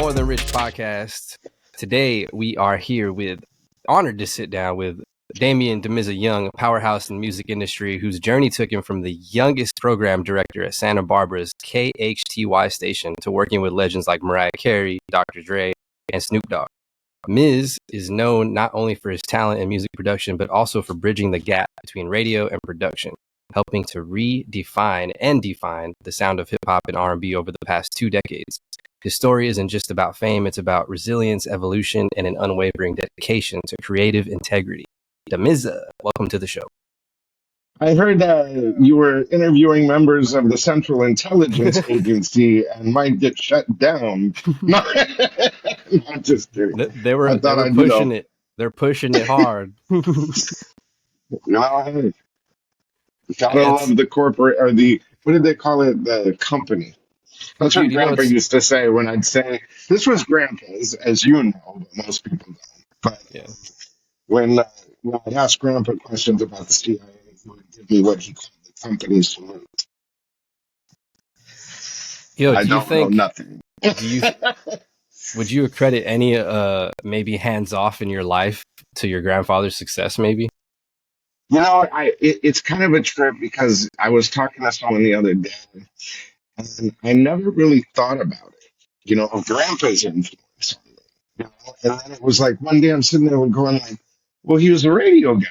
More Than Rich podcast. Today we are here honored to sit down with Damion Damizza Young, a powerhouse in the music industry whose journey took him from the youngest program director at Santa Barbara's KHTY station to working with legends like Mariah Carey, Dr. Dre, and Snoop Dogg. Miz is known not only for his talent in music production, but also for bridging the gap between radio and production, helping to redefine and define the sound of hip-hop and R&B over the past 2 decades. His story isn't just about fame, it's about resilience, evolution, and an unwavering dedication to creative integrity. Damizza, welcome to the show. I heard you were interviewing members of the Central Intelligence Agency and might get shut down. No, I'm just kidding. They I were thought I'd, pushing it. They're pushing it hard. hey, gotta love the corporate or what did they call it? The company. That's what Dude, Grandpa used to say when I'd say, this was Grandpa's, as you know, but most people don't. But yeah. when I'd ask Grandpa questions about the CIA, he would give me what he called the company's salute. Yo, I don't know nothing. Would you accredit any maybe hands off in your life to your grandfather's success? Maybe. You know, it's kind of a trip because I was talking to someone the other day, and I never really thought about it. You know, of Grandpa's influence. You know, and then it was like one day I'm sitting there going like, well, he was a radio guy.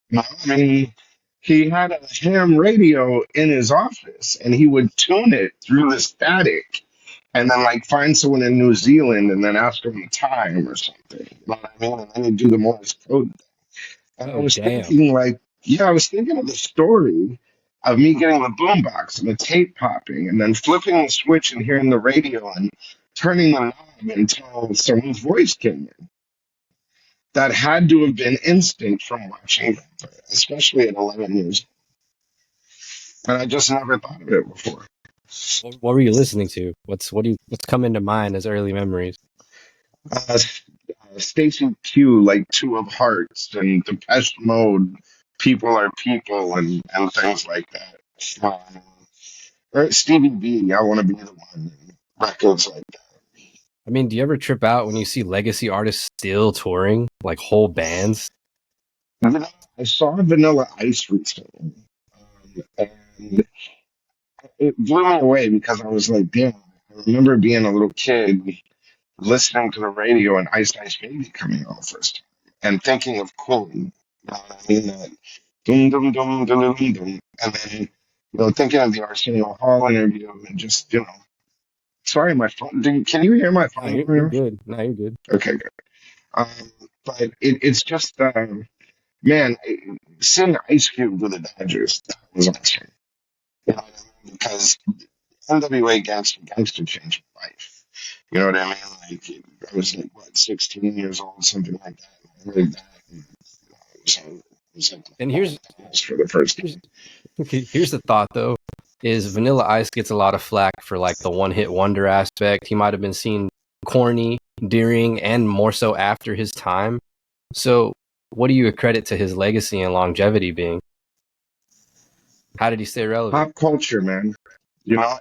You know, I mean, he had a ham radio in his office, and he would tune it through the static, and then like find someone in New Zealand, and then ask them the time or something. You know what I mean? And then he'd do the Morse code. And I was thinking, like, I was thinking of the story of me getting the boombox and the tape popping, and then flipping the switch and hearing the radio and turning the knob until someone's voice came in. That had to have been instinct from watching, especially at 11 years old. And I just never thought of it before. What were you listening to? What's coming to mind as early memories? Stacy Q, like Two of Hearts, and Depeche Mode, People Are People, and things like that. Or Stevie B, I Want to Be the One, and records like that. I mean, do you ever trip out when you see legacy artists still touring, like whole bands? I saw Vanilla Ice recently, and it blew me away because I was like, damn, I remember being a little kid listening to the radio and Ice Ice Baby coming on first and thinking of Queen. You know what I mean? That dum dum dum dum dum dum, and then thinking of the Arsenio Hall interview and just sorry, my phone. Can you hear my phone? No, you're good. No, you're good. Okay, good. But it's just man, seeing Ice Cube with the Dodgers, that was awesome. You know what I mean? Because NWA Gangster changed my life. You know what I mean? Like, I was like, what, 16 years old, something like that. And I heard that. And, it was like, and here's for the first time. Here's the thought, though, is Vanilla Ice gets a lot of flack for like the one-hit wonder aspect. He might have been seen corny during and more so after his time. So what do you accredit to his legacy and longevity being? How did he stay relevant? Pop culture, man.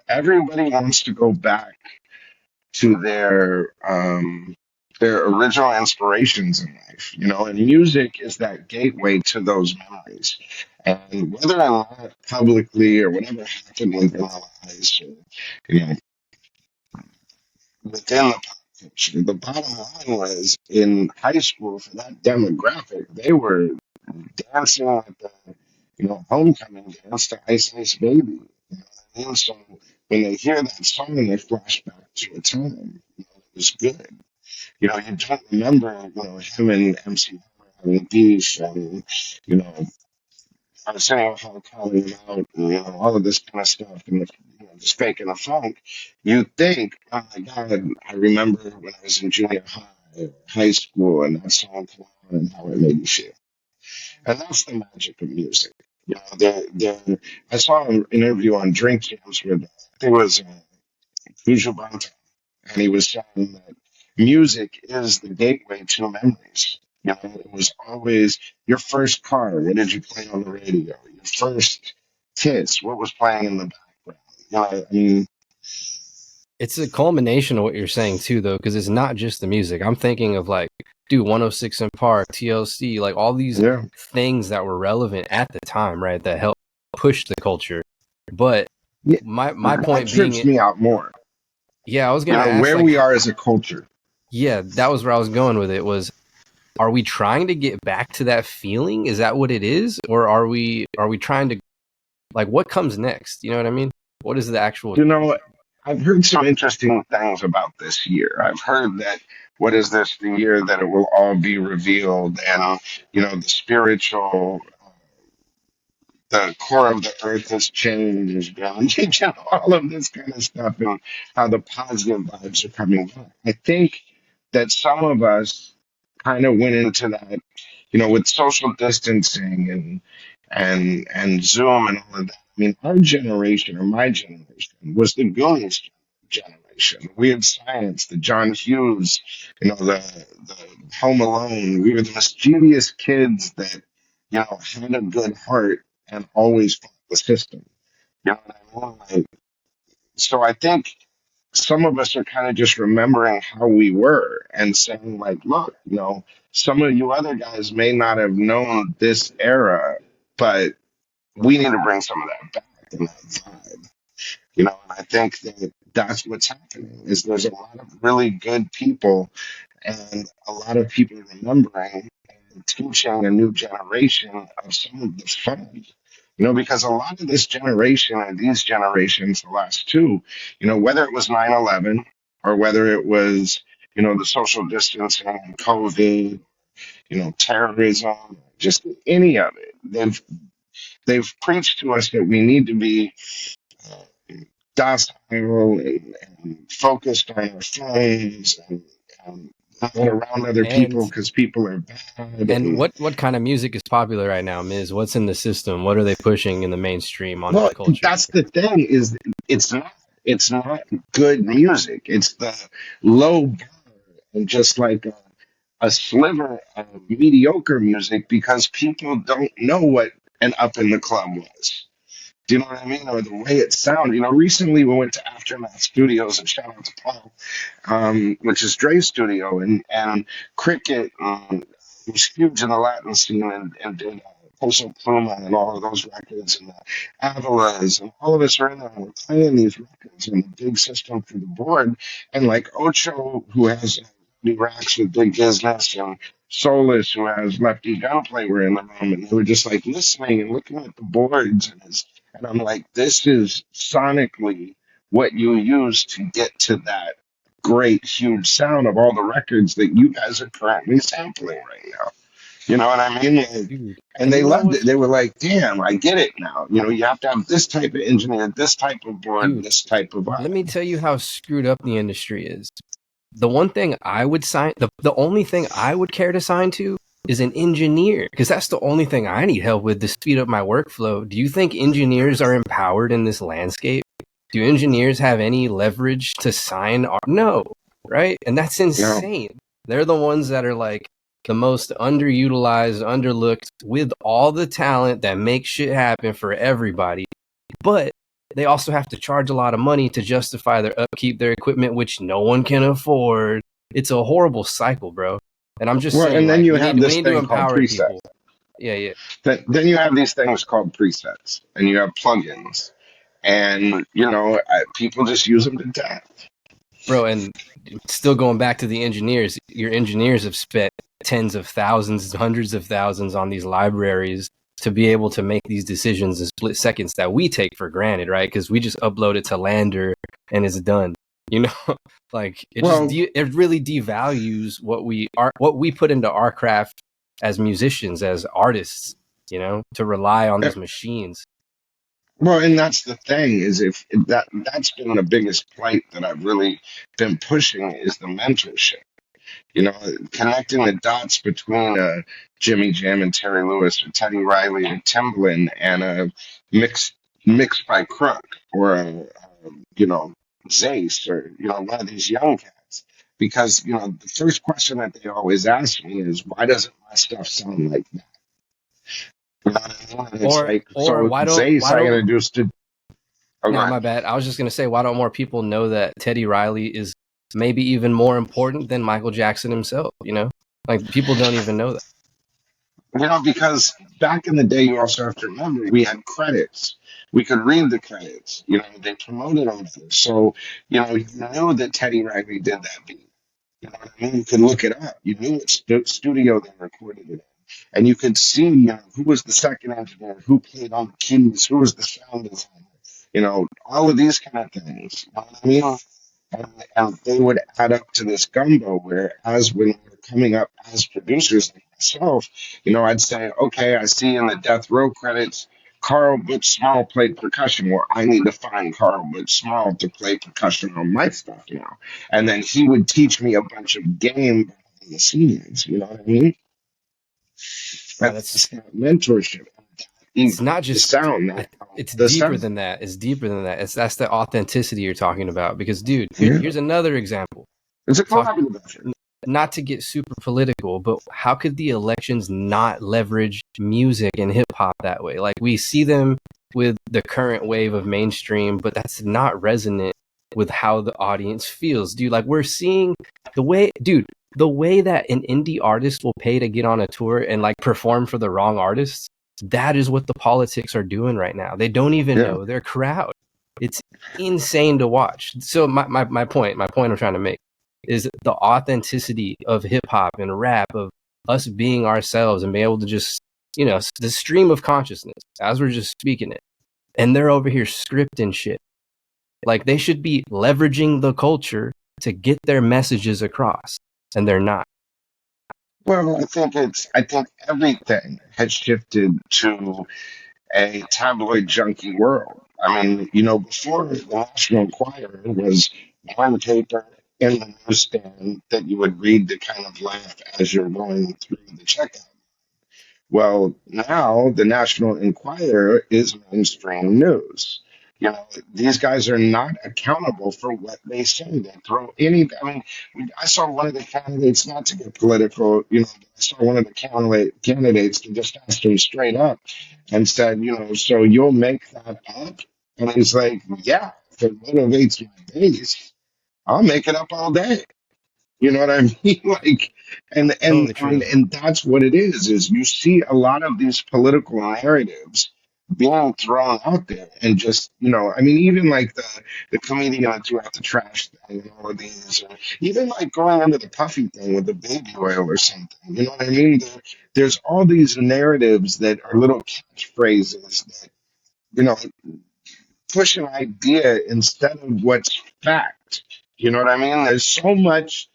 Everybody wants to go back to their original inspirations in life, and music is that gateway to those memories. And whether or not publicly or whatever happened with Vanilla Ice, or, within the pop culture, the bottom line was in high school for that demographic, they were dancing at the homecoming dance to Ice Ice Baby. You know what I mean? So when they hear that song, they flash back to a time that was good. You don't remember, him and MC Hammer having beef and, Arsenio Hall calling him out and, all of this kind of stuff and, just faking a funk. You think, oh my God, I remember when I was in junior high or high school and that song came on and how it made me feel. And that's the magic of music. I saw an interview on Drink Champs with, I think it was Banter, and he was saying that music is the gateway to memories. It was always your first car. What did you play on the radio? Your first kiss. What was playing in the background? I mean, It's a culmination of what you're saying too, though, because it's not just the music. I'm thinking of like, dude, 106 in Park, TLC, like all these Yeah. things that were relevant at the time, right? That helped push the culture. But Yeah. my That point being, trips me out more. yeah, I was You gonna know, ask where like, we are as a culture. yeah, that was where I was going with it. Was are we trying to get back to that feeling? Is that what it is, or are we trying to like what comes next? You know what I mean? What is the actual? You know, I've heard some interesting things about this year. I've heard that what is this, the year that it will all be revealed, and the spiritual, the core of the earth has changed, and all of this kind of stuff, and how the positive vibes are coming back. I think that some of us kind of went into that, with social distancing and Zoom and all of that. I mean, our generation, or my generation, was the Goonies generation. Weird Science, the John Hughes, the Home Alone. We were the mischievous kids that, had a good heart and always fought the system. You know what I mean? Like, so I think some of us are kind of just remembering how we were and saying, like, look, some of you other guys may not have known this era, but we need to bring some of that back and that vibe. And I think that that's what's happening is there's a lot of really good people and a lot of people remembering and teaching a new generation of some of the fun. Because a lot of this generation and these generations, the last two, whether it was 9/11 or whether it was, the social distancing and COVID, terrorism, just any of it, they've preached to us that we need to be docile and focused on our phones and not around other people And because people are bad. And And what kind of music is popular right now, Miz? What's in the system? What are they pushing in the mainstream on well, the culture? that's the thing is it's not good music. It's the low bar and just like a sliver of mediocre music because people don't know what an up in the club was. Do you know what I mean? Or the way it sounded. Recently we went to Aftermath Studios, and shout out to Paul, which is Dre's studio, and Cricket was huge in the Latin scene and did Peso Pluma and all of those records, and the Avilas, and all of us are in there, and we're playing these records in a big system for the board, and like Ocho, who has Rudy Racks with Big Business, and Solus, who has Lefty Gunplay, were in the room, and they were just like listening and looking at the boards, and I'm like, this is sonically what you use to get to that great, huge sound of all the records that you guys are currently sampling right now. You know what I mean? Like, Dude, and and they you know loved it. what's They were like, damn, I get it now. You have to have this type of engineer, this type of board, dude, this type of let me vibe. tell you how screwed up the industry is. The one thing I would sign the only thing I would care to sign to is an engineer because that's the only thing I need help with to speed up my workflow. Do you think engineers are empowered in this landscape? Do engineers have any leverage to sign? No, right? And that's No. insane. They're the ones that are like the most underutilized, underlooked with all the talent that makes shit happen for everybody. But they also have to charge a lot of money to justify their upkeep, their equipment, which no one can afford. It's a horrible cycle, bro. And I'm just Well, saying, and then like, you we have need we this need to thing called empower preset. people. Yeah, yeah, Then you have these things called presets, and you have plugins, and people just use them to death. bro. And still going back to the engineers, your engineers have spent tens of thousands, hundreds of thousands on these libraries to be able to make these decisions in split seconds that we take for granted, right? Because we just upload it to Lander and it's done. You know, like Well, it really devalues what we put into our craft as musicians, as artists. You know, to rely on these machines. Well, and that's the thing is if that's been the biggest plight that I've really been pushing is the mentorship. Connecting the dots between Jimmy Jam and Terry Lewis, or Teddy Riley and Timbaland, and a mixed by Crook, or Zace, or one of these young cats. Because the first question that they always ask me is, why doesn't my stuff sound like that? You know what I mean? And it's like, Or so Zace I introduced to. Oh, go No, ahead. my bad. I was just gonna say, why don't more people know that Teddy Riley is maybe even more important than Michael Jackson himself? You know, like people don't even know that. Because back in the day, you also have to remember we had credits. We could read the credits. They promoted them. So, you knew that Teddy Riley did that beat. You know what I mean? You could look it up. You knew what studio they recorded it in. And you could see, who was the second engineer, who played on the keys, who was the sound designer, all of these kind of things. You know what I mean? And they would add up to this gumbo where, as when we were coming up as producers like myself, I'd say, okay, I see in the Death Row credits, Carl Butch Small played percussion. Well, I need to find Carl Butch Small to play percussion on my stuff now. And then he would teach me a bunch of game behind the scenes. You know what I mean? Yeah, And that's that mentorship. it's not The just. sound, It's the deeper sound. than that. It's deeper than that. That's the authenticity you're talking about. Because, dude, Yeah, here's another example. it's a Talk collaborative effort. not to get super political, but how could the elections not leverage music and hip hop that way? Like we see them with the current wave of mainstream, but that's not resonant with how the audience feels, dude. Like we're seeing the way that an indie artist will pay to get on a tour and like perform for the wrong artists. That is what the politics are doing right now. They don't even Yeah. know their crowd. It's insane to watch. So my point I'm trying to make is the authenticity of hip hop and rap, of us being ourselves and being able to just, the stream of consciousness as we're just speaking it. And they're over here scripting shit. Like they should be leveraging the culture to get their messages across, and they're not. Well, I think everything has shifted to a tabloid junkie world. I mean, before the National Enquirer was one paper in the newsstand that you would read to kind of laugh as you're going through the checkout. Well, now the National Enquirer is mainstream news. These guys are not accountable for what they say. They throw any. I mean, I saw one of the candidates, not to get political, I saw one of the candidates to just ask him straight up and said, so you'll make that up? And he's like, yeah, if it motivates my base, I'll make it up all day. You know what I mean? Like, and Totally I mean, true. and that's what it is you see a lot of these political narratives being thrown out there, and just, I mean, even like the comedian that threw out the trash thing and all of these, or even like going into the puffy thing with the baby oil or something. You know what I mean? There's all these narratives that are little catchphrases that, you know, push an idea instead of what's fact. You know what I mean? There's so much,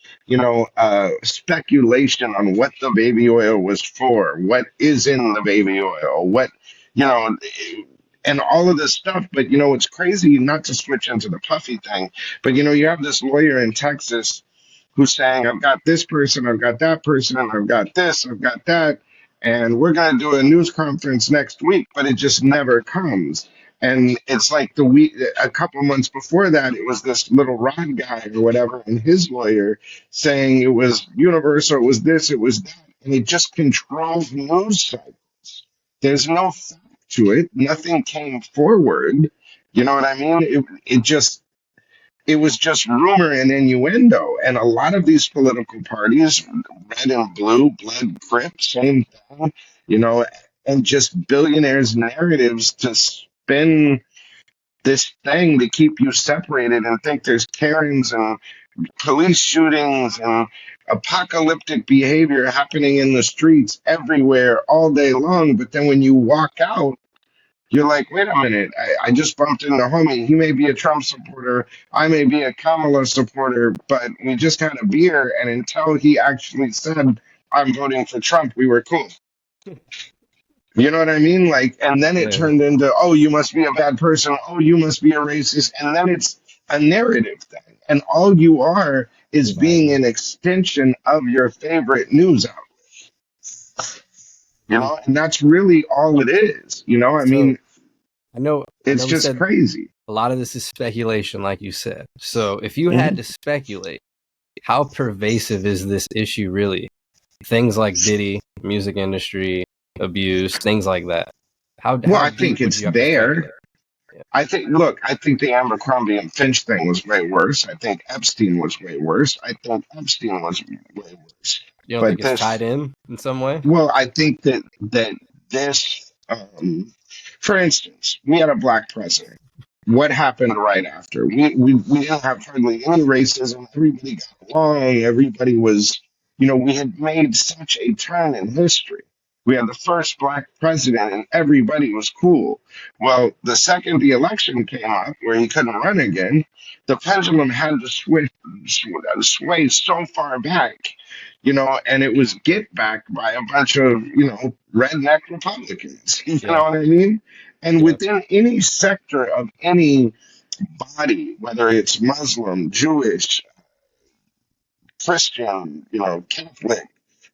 speculation on what the baby oil was for, what is in the baby oil, you know, and all of this stuff. But it's crazy, not to switch into the puffy thing, but you have this lawyer in Texas who's saying, I've got this person, I've got that person, and I've got this, I've got that, and we're going to do a news conference next week, but it just never comes. And it's like a couple months before that, it was this little Rod guy or whatever, and his lawyer saying it was Universal, it was this, it was that, and it just controls news cycles. There's no fact to it. Nothing came forward. You know what I mean? It was just rumor and innuendo. And a lot of these political parties, red and blue, blood, crip, same thing, you know, and just billionaires' narratives to spin this thing to keep you separated and think there's Karens and police shootings and apocalyptic behavior happening in the streets everywhere all day long. But then when you walk out, you're like, wait a minute, I just bumped into homie. He may be a Trump supporter. I may be a Kamala supporter, but we just had a beer. And until he actually said, I'm voting for Trump, we were cool. You know what I mean? Like, and then it Yeah, turned into, oh, you must be a bad person. Oh, you must be a racist. And then it's a narrative thing. And all you are is being exactly. an extension of your favorite news outlet, Mm. And that's really all it is. I So mean, I know it's we just said crazy. a lot of this is speculation, like you said. So if you had Mhm. to speculate, how pervasive is this issue really? Things like Diddy, music industry, abuse, things like that. How Well, how I deep think would it's you have to speculate? there. I think the Abercrombie and Finch thing was way worse. I think Epstein was way worse. I think Epstein was way worse. You don't think But it's tied in some way? well, I think that this, for instance, we had a black president. What happened right after? We didn't have hardly any racism. Everybody got along. Everybody was, we had made such a turn in history. We had the first black president, and everybody was cool. Well, the second the election came up, where he couldn't run again, the pendulum had to sway so far back, and it was get back by a bunch of, redneck Republicans. You Yeah, know what I mean? And yeah, within any sector of any body, whether it's Muslim, Jewish, Christian, Catholic,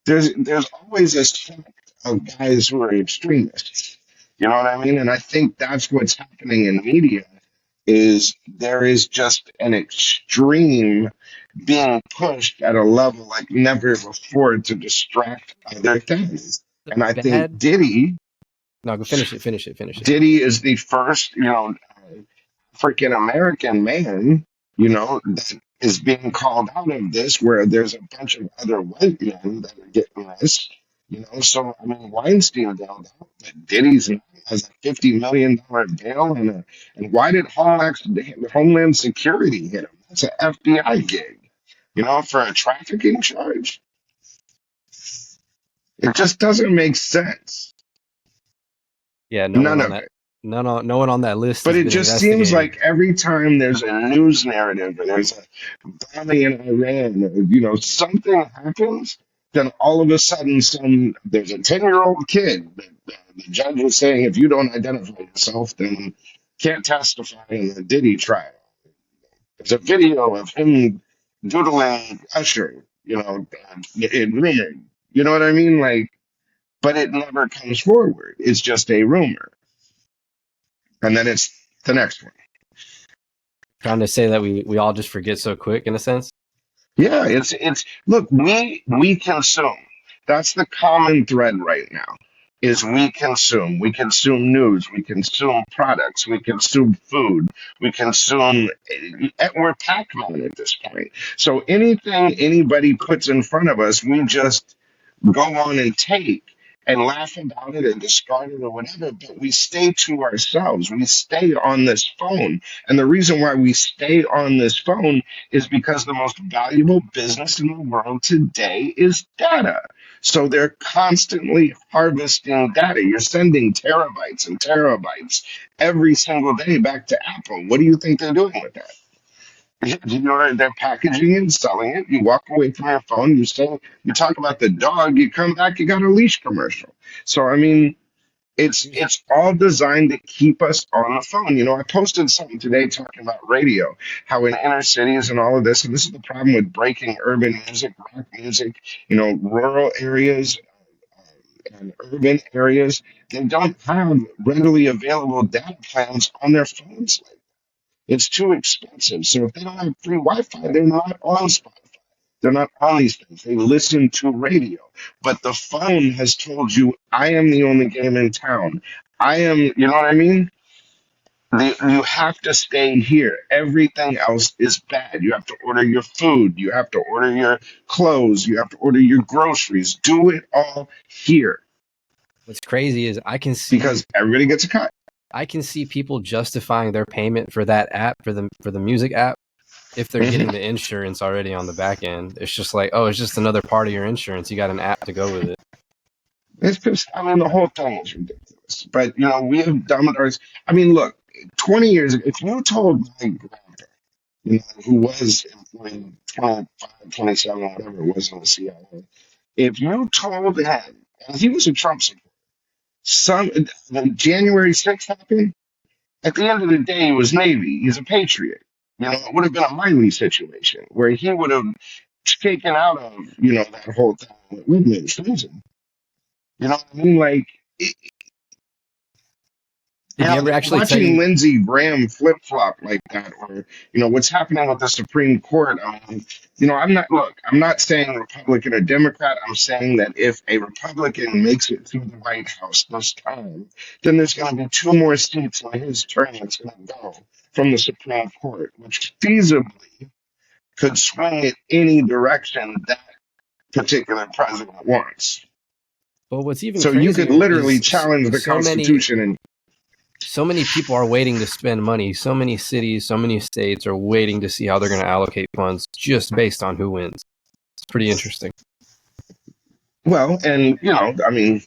there's always a sect of guys who are extremists. You know what I mean? And I think that's what's happening in media is there is just an extreme being pushed at a level like never before to distract other things. the And I think bad. Diddy No, go finish it. Finish it. Finish it. Diddy is the first, freaking American man, that is being called out of this, where there's a bunch of other white men that are getting this, So, I mean, Weinstein got out, but Diddy's has a $50 million bail, and why did Homeland Security hit him? That's an FBI gig, for a trafficking charge. It just doesn't make sense. Yeah, no one None on of that. it. No one on that list But has it been just seems investigated. like every time there's a news narrative or there's a bombing in Iran or something happens, then all of a sudden there's a 10-year-old kid that the judge is saying if you don't identify yourself, then can't testify in the Diddy trial. There's a video of him doodling Usher, in rumor. You know what I mean? Like, but it never comes forward. It's just a rumor, and then it's the next one. Trying to say that we all just forget so quick in a sense. Yeah, it's look, we consume. That's the common thread right now. Is we consume. We consume news, we consume products, we consume food, we consume we're Pac-Man at this point. So anything anybody puts in front of us, we just go on and take and laugh about it and discard it or whatever, but we stay to ourselves. We stay on this phone. And the reason why we stay on this phone is because the most valuable business in the world today is data. So they're constantly harvesting data. You're sending terabytes and terabytes every single day back to Apple. What do you think they're doing with that? You know, they're packaging it and selling it. You walk away from your phone, you talk about the dog, you come back, you got a leash commercial. So I mean, it's all designed to keep us on the phone. I posted something today talking about radio, how in inner cities and all of this, and this is the problem with breaking urban music, rock music, rural areas and urban areas, they don't have readily available data plans on their phones. It's too expensive. So if they don't have free Wi-Fi, they're not on Spotify. They're not on these things. They listen to radio. But the phone has told you, I am the only game in town. I am, you know what I mean? You have to stay here. Everything else is bad. You have to order your food. You have to order your clothes. You have to order your groceries. Do it all here What's crazy is because everybody gets a cut. I can see people justifying their payment for that app for the music app if they're getting Mhm. the insurance already on the back end. It's just like, oh, it's just another part of your insurance. You got an app to go with it. It's just, I mean, the whole thing is ridiculous. But, we have done ours. I mean, look, 20 years ago, if you told my grandpa, who was employed 25, 27, whatever it was in the CIA, if you told him, and he was a Trump supporter, the January 6th happened, at the end of the day, he was Navy. He's a patriot. It would have been a Miley situation where he would have taken out of, that whole thing with administration. You know what I mean? Like, Did you ever actually tell Watching you? Lindsey Graham flip flop like that, or what's happening with the Supreme Court. I mean, I'm not saying Republican or Democrat. I'm saying that if a Republican makes it through the White House this time, then there's going to be two more seats in his term that's going to go from the Supreme Court, which feasibly could swing it any direction that particular president wants. But what's even So you could crazier literally is challenge the Constitution and so many people are waiting to spend money. So many cities, so many states are waiting to see how they're going to allocate funds just based on who wins. It's pretty interesting. well, and I mean,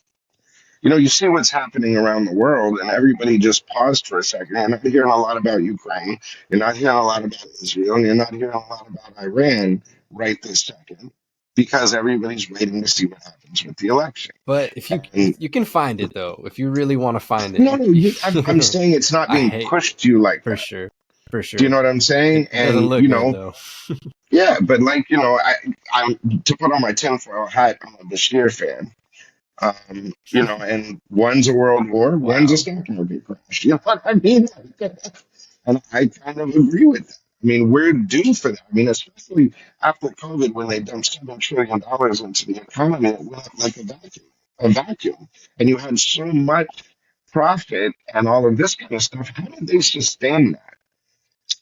you see what's happening around the world, and everybody just paused for a second. You're not hearing a lot about Ukraine. You're not hearing a lot about Israel. And you're not hearing a lot about Iran right this second because everybody's waiting to see what happens with the election. But if And you can find it though, if you really want to find it, no, no, I'm saying it's not I being hate pushed to you like for that. sure, for Do you sure. know what I'm saying? It doesn't And look good though. yeah, but like I'm to put on my tinfoil hat. I'm a Bashir fan. And one's a world war, one's a Wow. stock market crash. You know what I mean? And I kind of agree with that. I mean, we're due for that. I mean, especially after COVID, when they dumped $7 trillion into the economy, it went up like a vacuum. And you had so much profit and all of this kind of stuff. How did they sustain that?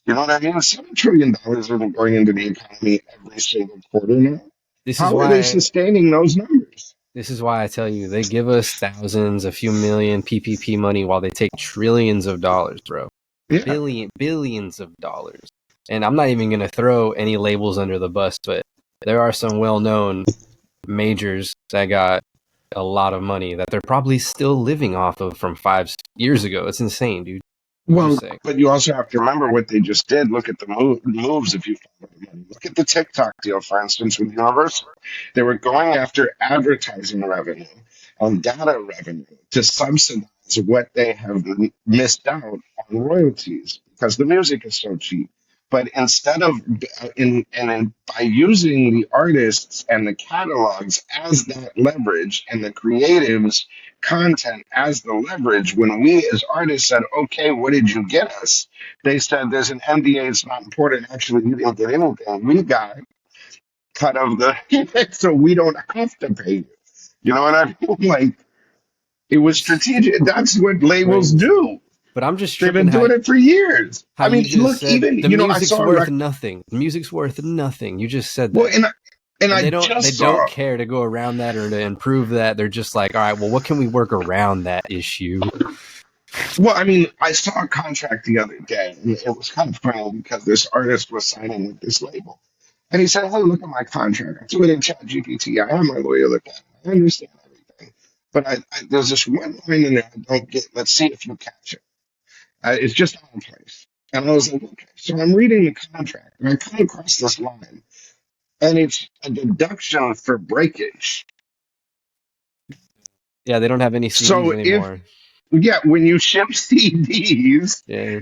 You know what I mean? $7 trillion isn't going into the economy every single quarter now. This is How are they why sustaining those numbers? this is why I tell you they give us thousands, a few million PPP money while they take trillions of dollars, bro. Yeah. Billions of dollars. And I'm not even going to throw any labels under the bus, but there are some well-known majors that got a lot of money that they're probably still living off of from 5 years ago. It's insane, dude. I'm Well, just saying. but you also have to remember what they just did. Look at the moves if you follow the money. Look at the TikTok deal, for instance, with Universal. They were going after advertising revenue and data revenue to subsidize what they have missed out on royalties because the music is so cheap. But instead of by using the artists and the catalogs as that leverage and the creatives content as the leverage, when we as artists said, okay, what did you get us? They said there's an NDA, it's not important. Actually, you didn't get anything. We got cut of the so we don't have to pay you. You know what I mean? Like it was strategic. That's what labels Crazy. do. But I'm just They've tripping been doing it for years. how I you mean, just look, said even the I music's saw a worth rec- nothing. The music's worth nothing. You just said well, that. and And I they just don't saw. care to go around that or to improve that. They're just like, all right, well, what can we work around that issue? Well, I mean, I saw a contract the other day, and it was kind of funny because this artist was signing with this label. And he said, hey, look at my contract. I threw it in Chat GPT. I have my lawyer look at it. I understand everything. But there's this one line in there I don't get. Let's see if you catch it. It's just out of place. And I was like, okay. So I'm reading the contract, and I come across this line, and it's a deduction for breakage. Yeah, they don't have any CDs So anymore. when you ship CDs, Yeah,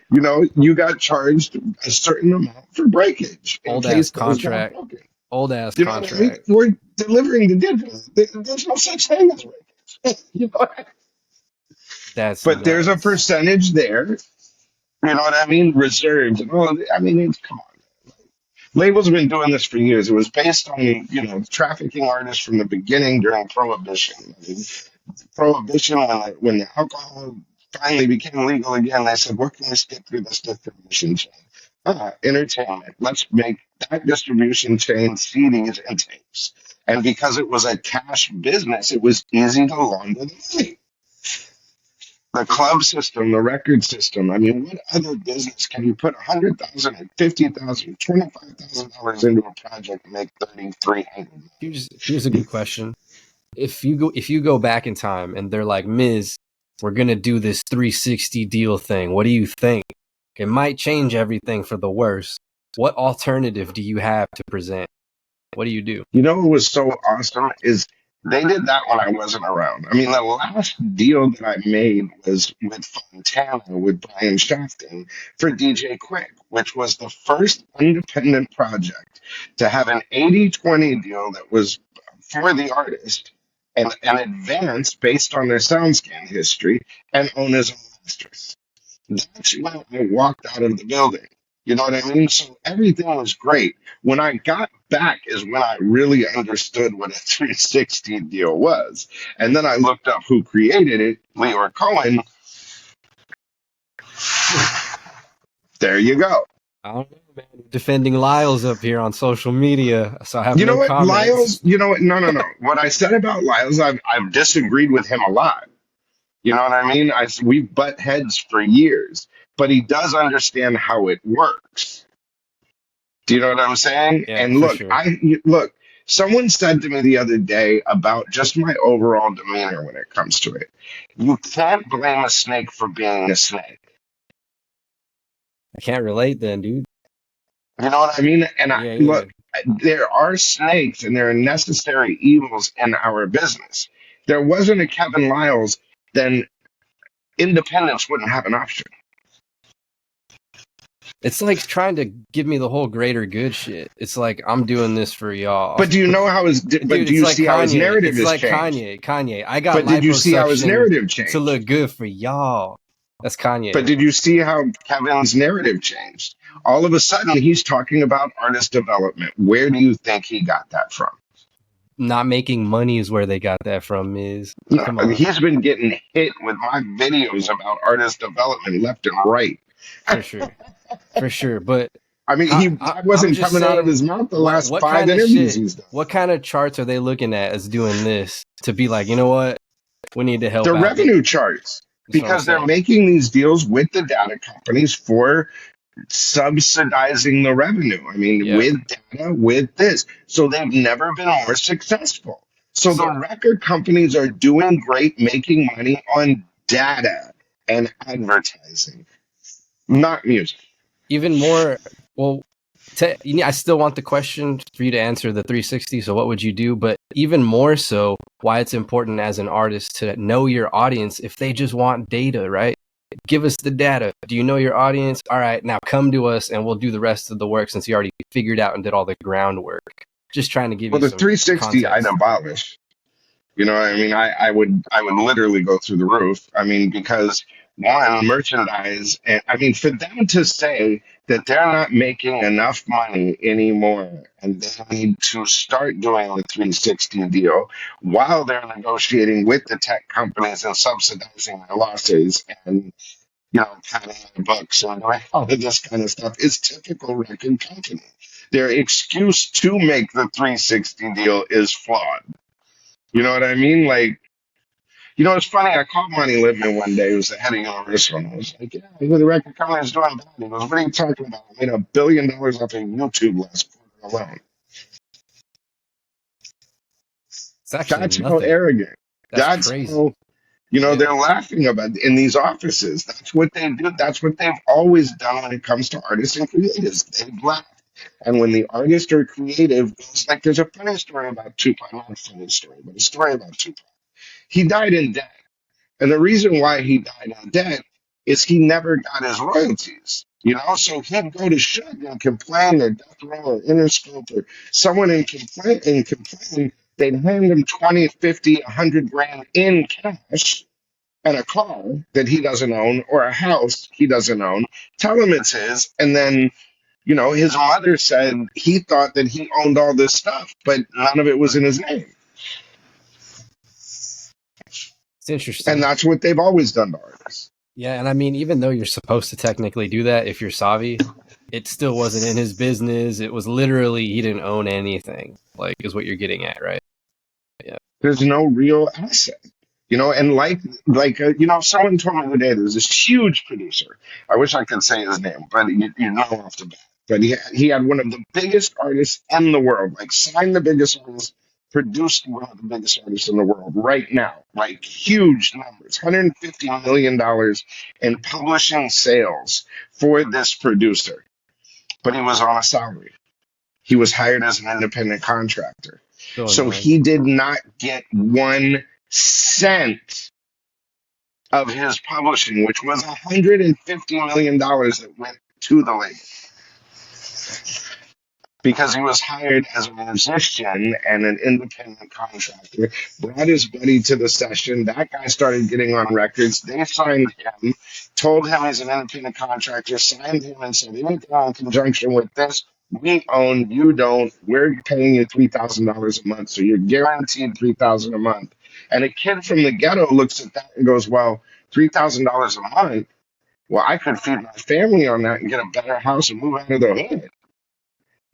you got charged a certain amount for breakage in old ass case those got contract. broken. Old ass You know what I mean? contract. We're delivering the digital. There's no such thing as breakage. you know? That's But there's a nuts. percentage there. You know what I mean? Reserved and all of it. I mean, come on. Labels have been doing this for years. It was based on, trafficking artists from the beginning during Prohibition. I mean, Prohibition, when the alcohol finally became legal again, they said, what can we skip through this distribution chain? Entertainment. Let's make that distribution chain CDs and tapes. And because it was a cash business, it was easy to launder the money. The club system, the record system. I mean, what other business can you put 100,000 or 50,000, $25,000 into a project and make 3,300? Here's a good question. If you go back in time and they're like, Ms., we're gonna do this 360 deal thing. What do you think? It might change everything for the worse. What alternative do you have to present? What do you do? You know what was so awesome is they did that when I wasn't around. I mean, the last deal that I made was with Fontana, with Brian Shafton for DJ Quick, which was the first independent project to have an 80-20 deal that was for the artist and an advance based on their SoundScan history and own his own. disastrous. That's when I walked out of the building. You know what I mean? So everything was great. When I got back is when I really understood what a 360 deal was. And then I looked up who created it, Leor Cohen. There you go. I don't know, man. Defending Lyles up here on social media, so I have You know no what, comments. Lyles? You know what? No, no, no. What I said about Lyles, I've disagreed with him a lot. You know what I mean? We've butt heads for years, but he does understand how it works. Do you know what I'm saying? Yeah, And for look, sure. look. Someone said to me the other day about just my overall demeanor when it comes to it. You can't blame a snake for being a snake. I can't relate then, dude. You know what I mean? And I Yeah, yeah. look, there are snakes and there are necessary evils in our business. There wasn't a Kevin Lyles, then independence wouldn't have an option. It's like trying to give me the whole greater good shit. It's like I'm doing this for y'all. But do you know how his? But Dude, do it's you like see how his Kanye. narrative It's has like changed? Kanye. I got But did you see how his liposuction narrative to changed? look good for y'all. That's Kanye. But did you see how Kevin's narrative changed? All of a sudden, he's talking about artist development. Where do you think he got that from? Not making money is where they got that from, is. No, Come on. he's been getting hit with my videos about artist development left and right. For sure. For sure. But I mean, that I'm wasn't just coming out of saying, his mouth the what last what five kind of interviews shit, he's done. what kind of charts are they looking at as doing this to be like, you know what? We need to help The out this. revenue charts, That's what I'm because they're saying. making these deals with the data companies for subsidizing the revenue. I mean, Yeah. with data, with this. So they've never been more successful. So the So record companies are doing great, making money on data and advertising, not music. even more, well, I still want the question for you to answer the 360. So what would you do? But even more so, why it's important as an artist to know your audience if they just want data, right? Give us the data. Do you know your audience? All right, now come to us and we'll do the rest of the work since you already figured out and did all the groundwork. Just trying to give Well, you the some 360 I'd context. abolish. You know what I mean? I would literally go through the roof. I mean, because one, merchandise, and I mean, for them to say that they're not making enough money anymore and they need to start doing the 360 deal while they're negotiating with the tech companies and subsidizing their losses and, padding their books and doing all of this kind of stuff is typical record company. Their excuse to make the 360 deal is flawed. You know what I mean? Like, it's funny. I called Monty Libman one day, who was the head of Universal, and I was like, "Yeah, the record company is doing bad." He goes, "What are you talking about? I made $1 billion off of YouTube last quarter alone." It's actually That's how nothing. arrogant. That's That's crazy. how, Yeah. they're laughing about in these offices. That's what they do. That's what they've always done when it comes to artists and creatives. They laugh. And when the artist or creative goes, like, there's a funny story about Tupac, not a funny story, but a story about Tupac. He died in debt. And the reason why he died in debt is he never got his royalties. So he'd go to Suge and complain, or Death Row, or Interscope, or someone and complain. They'd hand him 20, 50, 100 grand in cash and a car that he doesn't own or a house he doesn't own, tell him it's his, and then, his mother said he thought that he owned all this stuff, but none of it was in his name. It's And interesting. that's what they've always done to artists. Yeah, and I mean, even though you're supposed to technically do that if you're Savi, it still wasn't in his business. It was literally he didn't own anything. Like, is what you're getting at, right? Yeah. There's no real asset. And someone told me the other day there's this huge producer. I wish I could say his name, but you know off the bat. But he had one of the biggest artists in the world, like signed the biggest artist, produced one of the biggest artists in the world right now, like huge numbers, $150 million in publishing sales for this producer. But he was on a salary. He was hired as an independent contractor. So So annoying. he did not get 1 cent of his publishing, which was $150 million that went to the label. because he was hired as a musician and an independent contractor. Brought his buddy to the session. That guy started getting on records. They signed him, told him he's an independent contractor, signed him and said, anything in conjunction with this, we own, you don't. We're paying you $3,000 a month, so you're guaranteed $3,000 a month. And a kid from the ghetto looks at that and goes, well, $3,000 a month. Well, I could feed my family on that and get a better house and move out of the hood.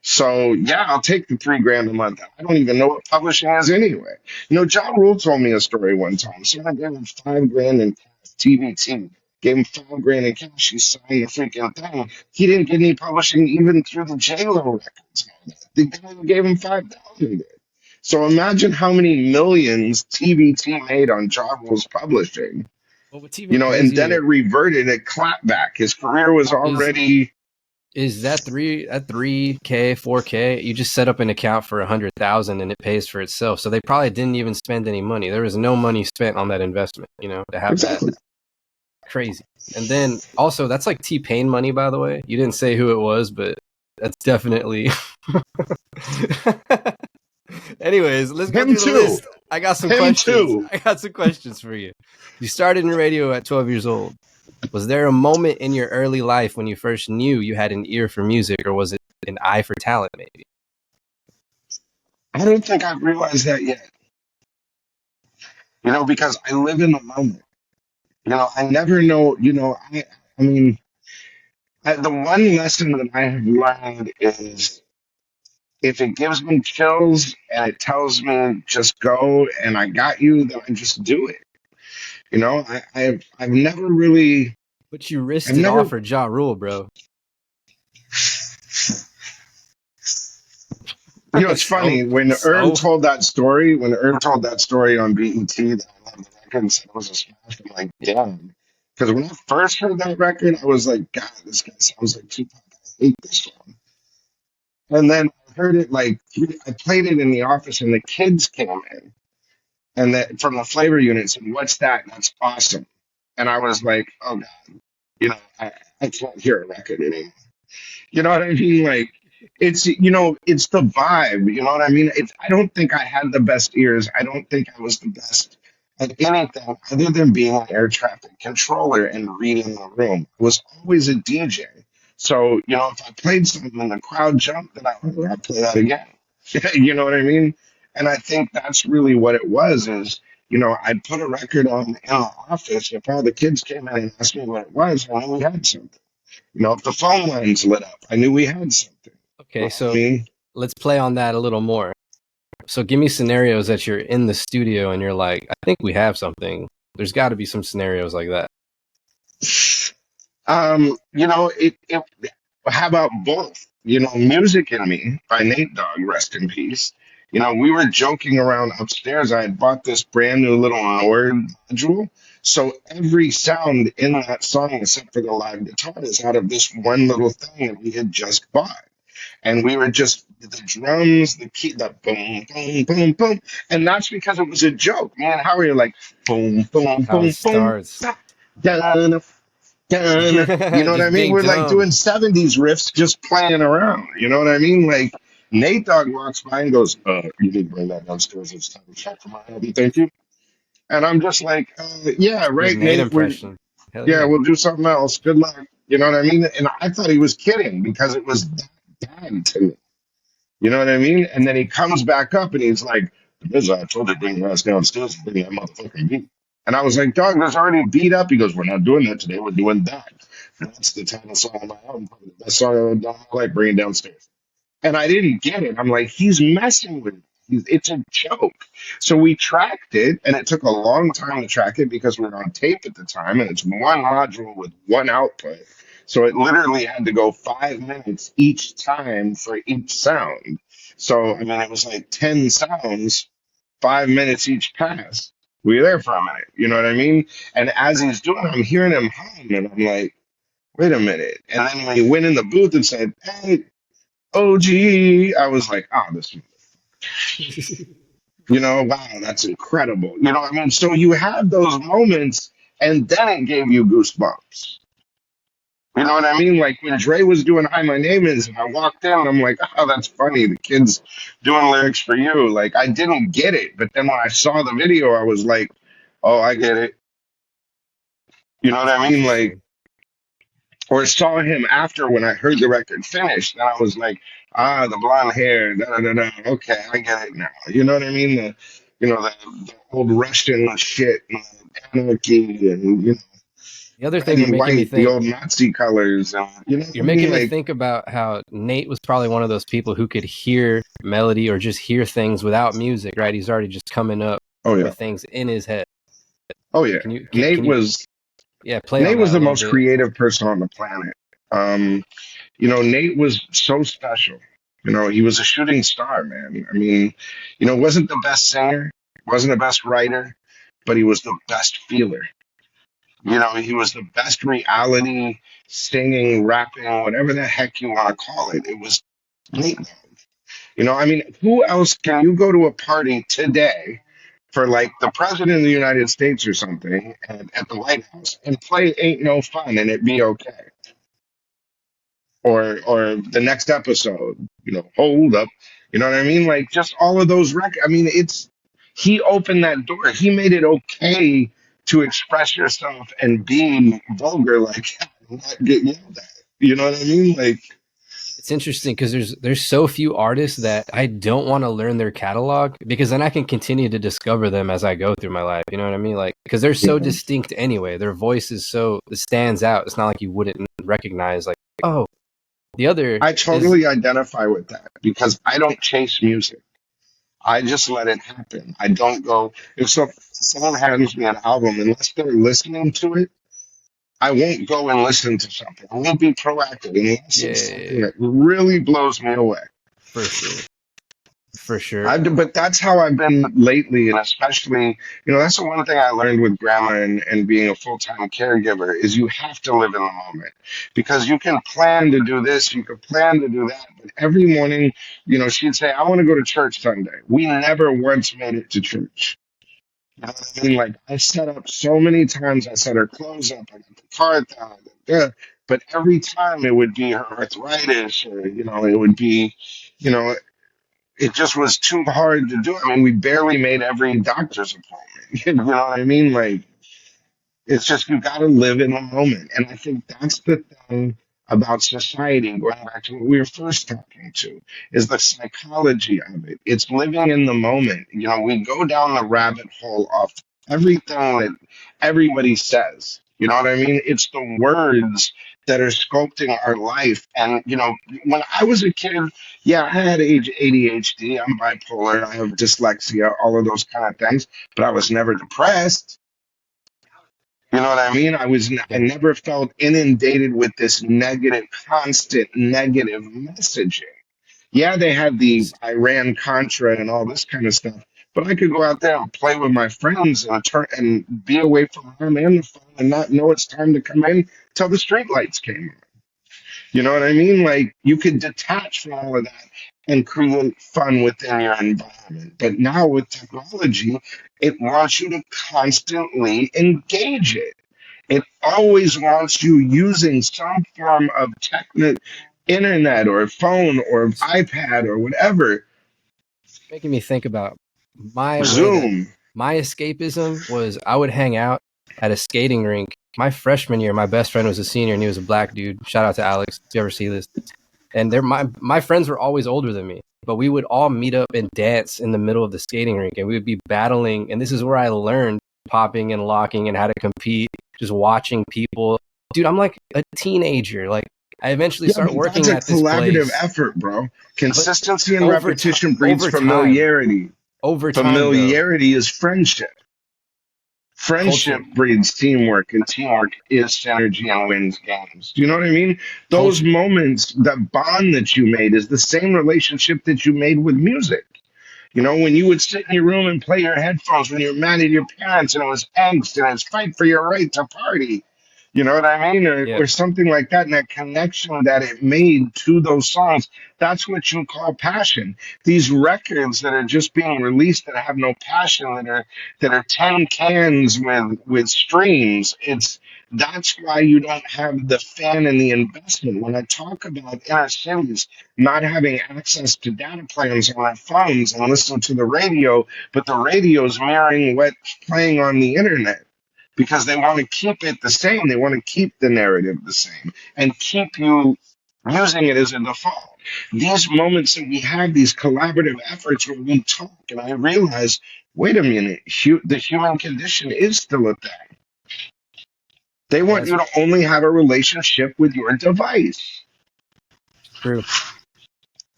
So yeah, I'll take the 3 grand a month. I don't even know what publishing is anyway. You know, John Rule told me a story one time. Someone gave him 5 grand in cash, TBT. Gave him 5 grand in cash. He signed the freaking thing. He didn't get any publishing even through the J-Lo records. The guy who gave him 5,000 did. So imagine how many millions TBT made on John Rule's publishing. Well, what's even You know, and then crazier it reverted. It clapped back. His career was already. is that 3K, 4K. You just set up an account for 100,000 and it pays for itself. So they probably didn't even spend any money. There was no money spent on that investment. You know, to have Exactly. that. Crazy. And then also that's like T-Pain money, by the way. You didn't say who it was, but that's definitely. Anyways, let's go Him through the too. list. I got some Him questions. too. I got some questions for you. You started in radio at 12 years old. Was there a moment in your early life when you first knew you had an ear for music, or was it an eye for talent, maybe? I don't think I've realized that yet. You know, because I live in the moment. You know, I never know. You know, I mean, the one lesson that I have learned is if it gives me chills and it tells me just go and I got you, then I just do it. You know, I've never really, But you I've risked it all never. for Ja Rule, bro. You know, it's so, funny when Ern so told that story. When Ern told that story on BET, that I love the record and said it was a smash. I'm like, damn. Because when I first heard that record, I was like, God, this guy sounds like Tupac. I hate this song. And then I heard it like I played it in the office, and the kids came in, and that from the flavor unit said, "What's that? That's awesome." And I was like, "Oh God, you know, I can't hear a record anymore." You know what I mean? Like it's it's the vibe. You know what I mean? I don't think I had the best ears. I don't think I was the best at anything other than being an air traffic controller and reading the room. I was always a DJ. So, you know, if I played something and the crowd jumped, then I'd play that again. You know what I mean? And I think that's really what it was is, you know, I'd put a record on in the office. If all the kids came in and asked me what it was, I knew we had something. You know, if the phone lines lit up, I knew we had something. You okay, know what I so mean? let's play on that a little more. So give me scenarios that you're in the studio and you're like, I think we have something. There's got to be some scenarios like that. You know, how about both? You know, Music and Me by Nate Dogg, rest in peace. You know, we were joking around upstairs. I had bought this brand new little Nord module. So every sound in that song, except for the live guitar, is out of this one little thing that we had just bought. And we were just the drums, the key, the boom, boom, boom, boom. And that's because it was a joke. Me and Howie are like, boom, boom, How it boom, boom, starts. dun, dun. You know what I Just mean? being We're like dumb. doing 70s riffs just playing around. You know what I mean? Like Nate Dogg walks by and goes, you need to bring that downstairs. It's time to check for my album. Thank you. And I'm just like, yeah, Good right, Nate Nate. impression. Hell Yeah, yeah. we'll do something else. Good luck. You know what I mean? And I thought he was kidding because it was that bad to me. You know what I mean? And then he comes back up and he's like, Damizza, I told you to bring your ass downstairs and bring that motherfucking beat. And I was like, dog, there's already a beat up. He goes, we're not doing that today. We're doing that. And that's the title song of my album, probably the best song I've ever done in my life, bring it downstairs. And I didn't get it. I'm like, he's messing with me. It's a joke. So we tracked it, and it took a long time to track it because we were on tape at the time, and it's one module with one output. So it literally had to go 5 minutes each time for each sound. So, I mean, it was like 10 sounds, 5 minutes each pass. We were there for a minute, you know what I mean? And as he's doing it, I'm hearing him hum, and I'm like, wait a minute. And then when he went in the booth and said, hey, OG, I was like, oh, this, wow, that's incredible. You know what I mean? So you have those moments, and then it gave you goosebumps. You know what I mean? Like when Dre was doing "Hi, My Name Is," and I walked in, I'm like, oh, that's funny. The kid's doing lyrics for you. Like I didn't get it, but then when I saw the video, I was like, oh, I get it. You know what It's I mean? Like, interesting. or saw him after when I heard the record finished, and I was like, ah, the blonde hair, da da da da. Okay, I get it now. You know what I mean? The old Russian shit, and anarchy, and The other thing Betty White, the old Nazi colors. You know what you're I mean? making me Like, think about how Nate was probably one of those people who could hear melody or just hear things without music, right? He's already just coming up oh yeah, with things in his head. oh yeah. Can Nate you was yeah, play on Nate was that a the little most bit? creative person on the planet. Um, Nate was so special. He was a shooting star, man. I mean, wasn't the best singer, wasn't the best writer, but he was the best feeler. He was the best reality singing, rapping, whatever the heck you want to call it. It was Nate. I mean, who else can you go to a party today for like the president of the United States or something at the White House and play Ain't No Fun and it be okay? Or the next episode, hold up. You know what I mean? Like just all of those records. I mean, he opened that door. He made it okay to express yourself and be vulgar like that and not get yelled at. You know what I mean? Like, It's interesting because there's so few artists that I don't want to learn their catalog because then I can continue to discover them as I go through my life. You know what I mean? Like because they're so yeah. distinct anyway. Their voice is so it stands out. It's not like you wouldn't recognize like, oh, the other I is totally identify with that because I don't chase music. I just let it happen. I don't go, if someone hands me an album, unless they're listening to it, I won't go and listen to something. I won't be proactive unless it's something yeah, that really blows me away. for sure. For sure. But that's how I've been lately, and especially, that's the one thing I learned with grandma and being a full-time caregiver is you have to live in the moment because you can plan to do this, you can plan to do that, but every morning, she'd say, "I want to go to church Sunday." We never once made it to church. You know what I mean? Like I set up so many times, I set her clothes up, I got the car down, but every time it would be her arthritis, or it would be, you know it just was too hard to do. I mean, we barely made every doctor's appointment. You know what I mean? Like, it's just you got to live in the moment. And I think that's the thing about society, going back to what we were first talking to, is the psychology of it. It's living in the moment. We go down the rabbit hole of everything that everybody says. You know what I mean? It's the words that are sculpting our life. And, when I was a kid, yeah, I had ADHD, I'm bipolar, I have dyslexia, all of those kind of things, but I was never depressed. You know what I mean? I Yeah. never felt inundated with this negative, constant negative messaging. Yeah, they had the It's Iran Contra and all this kind of stuff, but I could go out there and play with my friends and turn and be away from them and the phone and not know it's time to come in till the street lights came on. You know what I mean? Like you could detach from all of that and create fun within your environment. But now with technology, it wants you to constantly engage it. It always wants you using some form of internet or phone or iPad or whatever. making me think about my way that Zoom. my escapism was I would hang out at a skating rink. My freshman year, my best friend was a senior and he was a black dude. Shout out to Alex, if you ever see this. And my friends were always older than me, but we would all meet up and dance in the middle of the skating rink and we would be battling. And this is where I learned popping and locking and how to compete, just watching people. Dude, I'm like a teenager. Like I eventually Yeah, start but that's working a at this collaborative place, effort, bro. but Consistency and repetition breeds familiarity. over time though, Familiarity is friendship. Friendship culture, breeds teamwork, and teamwork is synergy and wins games. Do you know what I mean? Those culture. moments, that bond that you made is the same relationship that you made with music. When you would sit in your room and play your headphones when you were mad at your parents and it was angst and it's fight for your right to party. You know what I mean? Yeah. Or something like that. And that connection that it made to those songs, that's what you call passion. These records that are just being released that have no passion, that are 10 cans with streams, That's why you don't have the fan and the investment. When I talk about inner cities not having access to data plans on their phones and listen to the radio, but the radio is mirroring what's playing on the internet because they want to keep it the same. They want to keep the narrative the same and keep you using it as a default. These moments that we have, these collaborative efforts where we talk, and I realize, wait a minute, the human condition is still a thing. They Yeah, want you to only have a relationship with your device. true.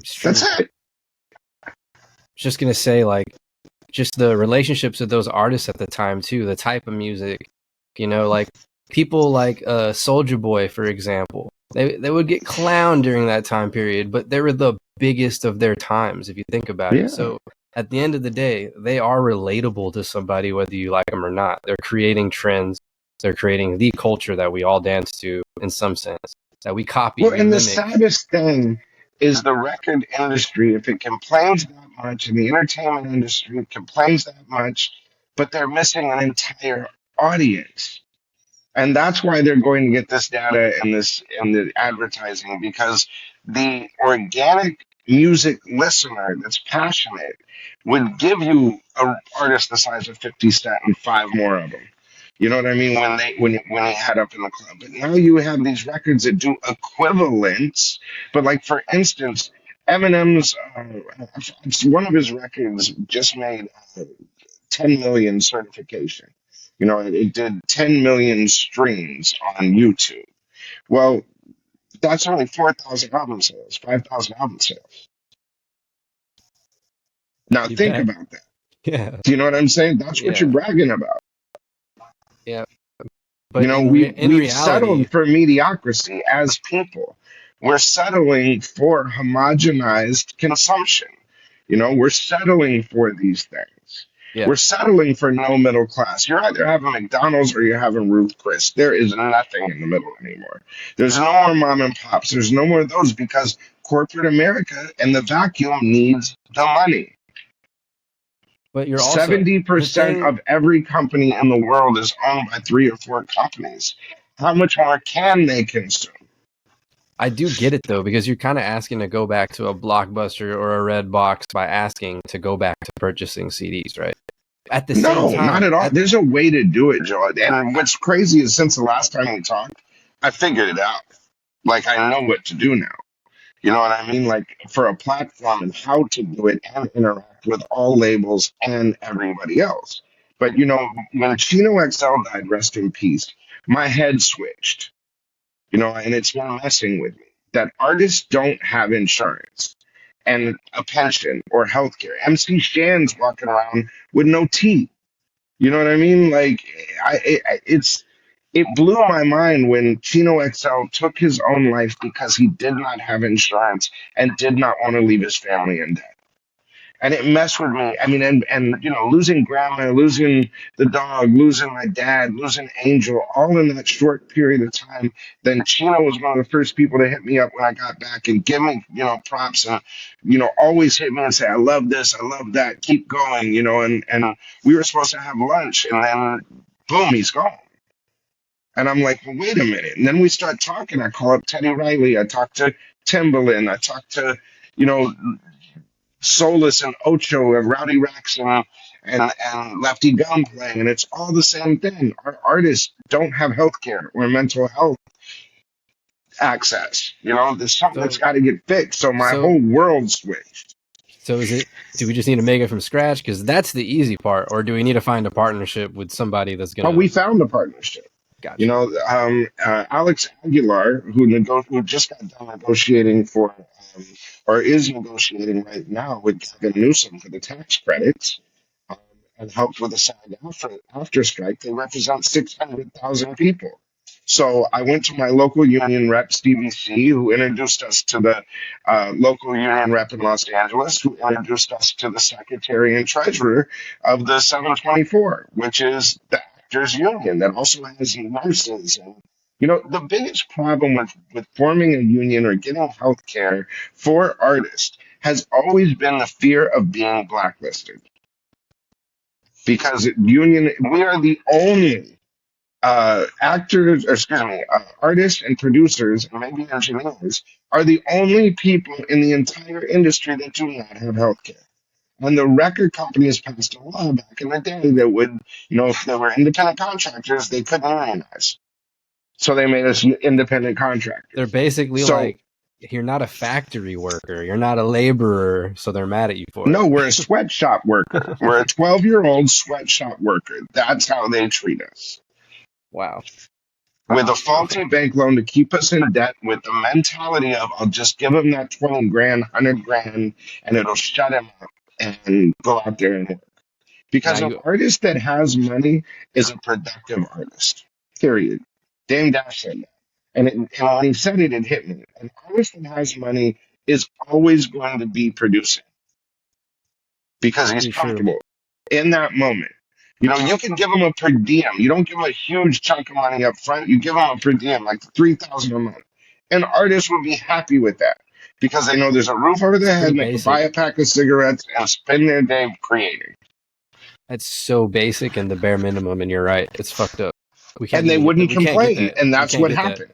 It's That's true. it. Just gonna say, like, just the relationships of those artists at the time too, the type of music, like people like Soldier Boy, for example. They would get clowned during that time period, but they were the biggest of their times if you think about it. Yeah. So at the end of the day, they are relatable to somebody whether you like them or not. They're creating trends. They're creating the culture that we all dance to in some sense, that we copy, Well, we and the mimic. saddest thing is the record industry, if it complains that much, and the entertainment industry complains that much, but they're missing an entire audience. And that's why they're going to get this data and the advertising because the organic music listener that's passionate would give you an artist the size of 50 Cent and five more of them. You know what I mean? When they had up in the club. But now you have these records that do equivalents. But like for instance, Eminem's one of his records just made 10 million certification. It did 10 million streams on YouTube. Well, that's only 4,000 album sales, 5,000 album sales. Now You think bet. about that. Yeah. Do you know what I'm saying? That's what you're Yeah. bragging about. Yeah. But in We've reality, settled for mediocrity as people. We're settling for homogenized consumption. We're settling for these things. yeah. We're settling for no middle class. You're either having McDonald's or you're having Ruth Chris. There is nothing in the middle anymore. There's no more mom and pops. There's no more of those because corporate America and the vacuum needs the money. But you're also Seventy the percent thing. of every company in the world is owned by three or four companies. How much more can they consume? I do get it though, because you're kind of asking to go back to a Blockbuster or a Red Box by asking to go back to purchasing CDs, right? At the same No, not time, at all. There's a way to do it, Joe. And what's crazy is since the last time we talked, I figured it out. Like I know what to do now. You know what I mean? Like for a platform and how to do it and interact with all labels and everybody else. But when Chino XL died, rest in peace, my head switched. And it's been messing with me. That artists don't have insurance and a pension or healthcare. MC Shan's walking around with no teeth. You know what I mean? Like, it blew my mind when Chino XL took his own life because he did not have insurance and did not want to leave his family in debt. And it messed with me. I mean, and losing grandma, losing the dog, losing my dad, losing Angel, all in that short period of time. Then Chino was one of the first people to hit me up when I got back and give me, props and, always hit me and say, I love this, I love that, keep going, and we were supposed to have lunch and then boom, he's gone. And I'm like, well, wait a minute. And then we start talking. I call up Teddy Riley. I talk to Timbaland. I talk to, you know, Solus and Ocho and Rowdy Rax and Lefty Gunplay, and it's all the same thing. Our artists don't have health care or mental health access. There's something that's so got to get fixed. So my so whole world switched. so is it? Do we just need to make it from scratch? Because that's the easy part, or do we need to find a partnership with somebody that's But gonna? we found a partnership. Gotcha. Alex Aguilar, who just got done negotiating or is negotiating right now with Gavin Newsom for the tax credits, um, and helped with the SAG after strike. They represent 600,000 people. So I went to my local union rep, Stevie C, who introduced us to the local union rep in Los Angeles, who introduced us to the secretary and treasurer of the 724, which is the actors union that also has nurses. And the biggest problem with forming a union or getting health care for artists has always been the fear of being blacklisted because we are the only actors, or excuse me, artists and producers and maybe engineers are the only people in the entire industry that do not have healthcare. When the record companies passed a law back in the day that would, if they were independent contractors, they couldn't unionize. So they made us independent They're contractors. basically So like, you're not a factory worker, you're not a laborer, so they're mad at you for it. no, we're a sweatshop worker. We're a 12-year-old sweatshop worker. That's how they treat us. Wow. With a faulty bank loan to keep us in debt, with the mentality of I'll just give him that 20 grand, 100 grand, and it'll shut him up and go out there and work. Now Because an you, artist that has money is a productive artist. Period. Dame Dash said that. And when he said it, it hit me. An artist that has money is always going to be producing because he's pretty sure. comfortable in that moment. You can give him a per diem. You don't give him a huge chunk of money up front. You give him a per diem, like 3,000 a month. An artist would be happy with that because they know there's a roof over It's their head pretty and they can buy basic. a pack of cigarettes and spend their day creating. That's so basic and the bare minimum, and you're right. It's fucked up. We can't And they even get that. wouldn't We can't get complain. that. And We that's can't what get that. happened.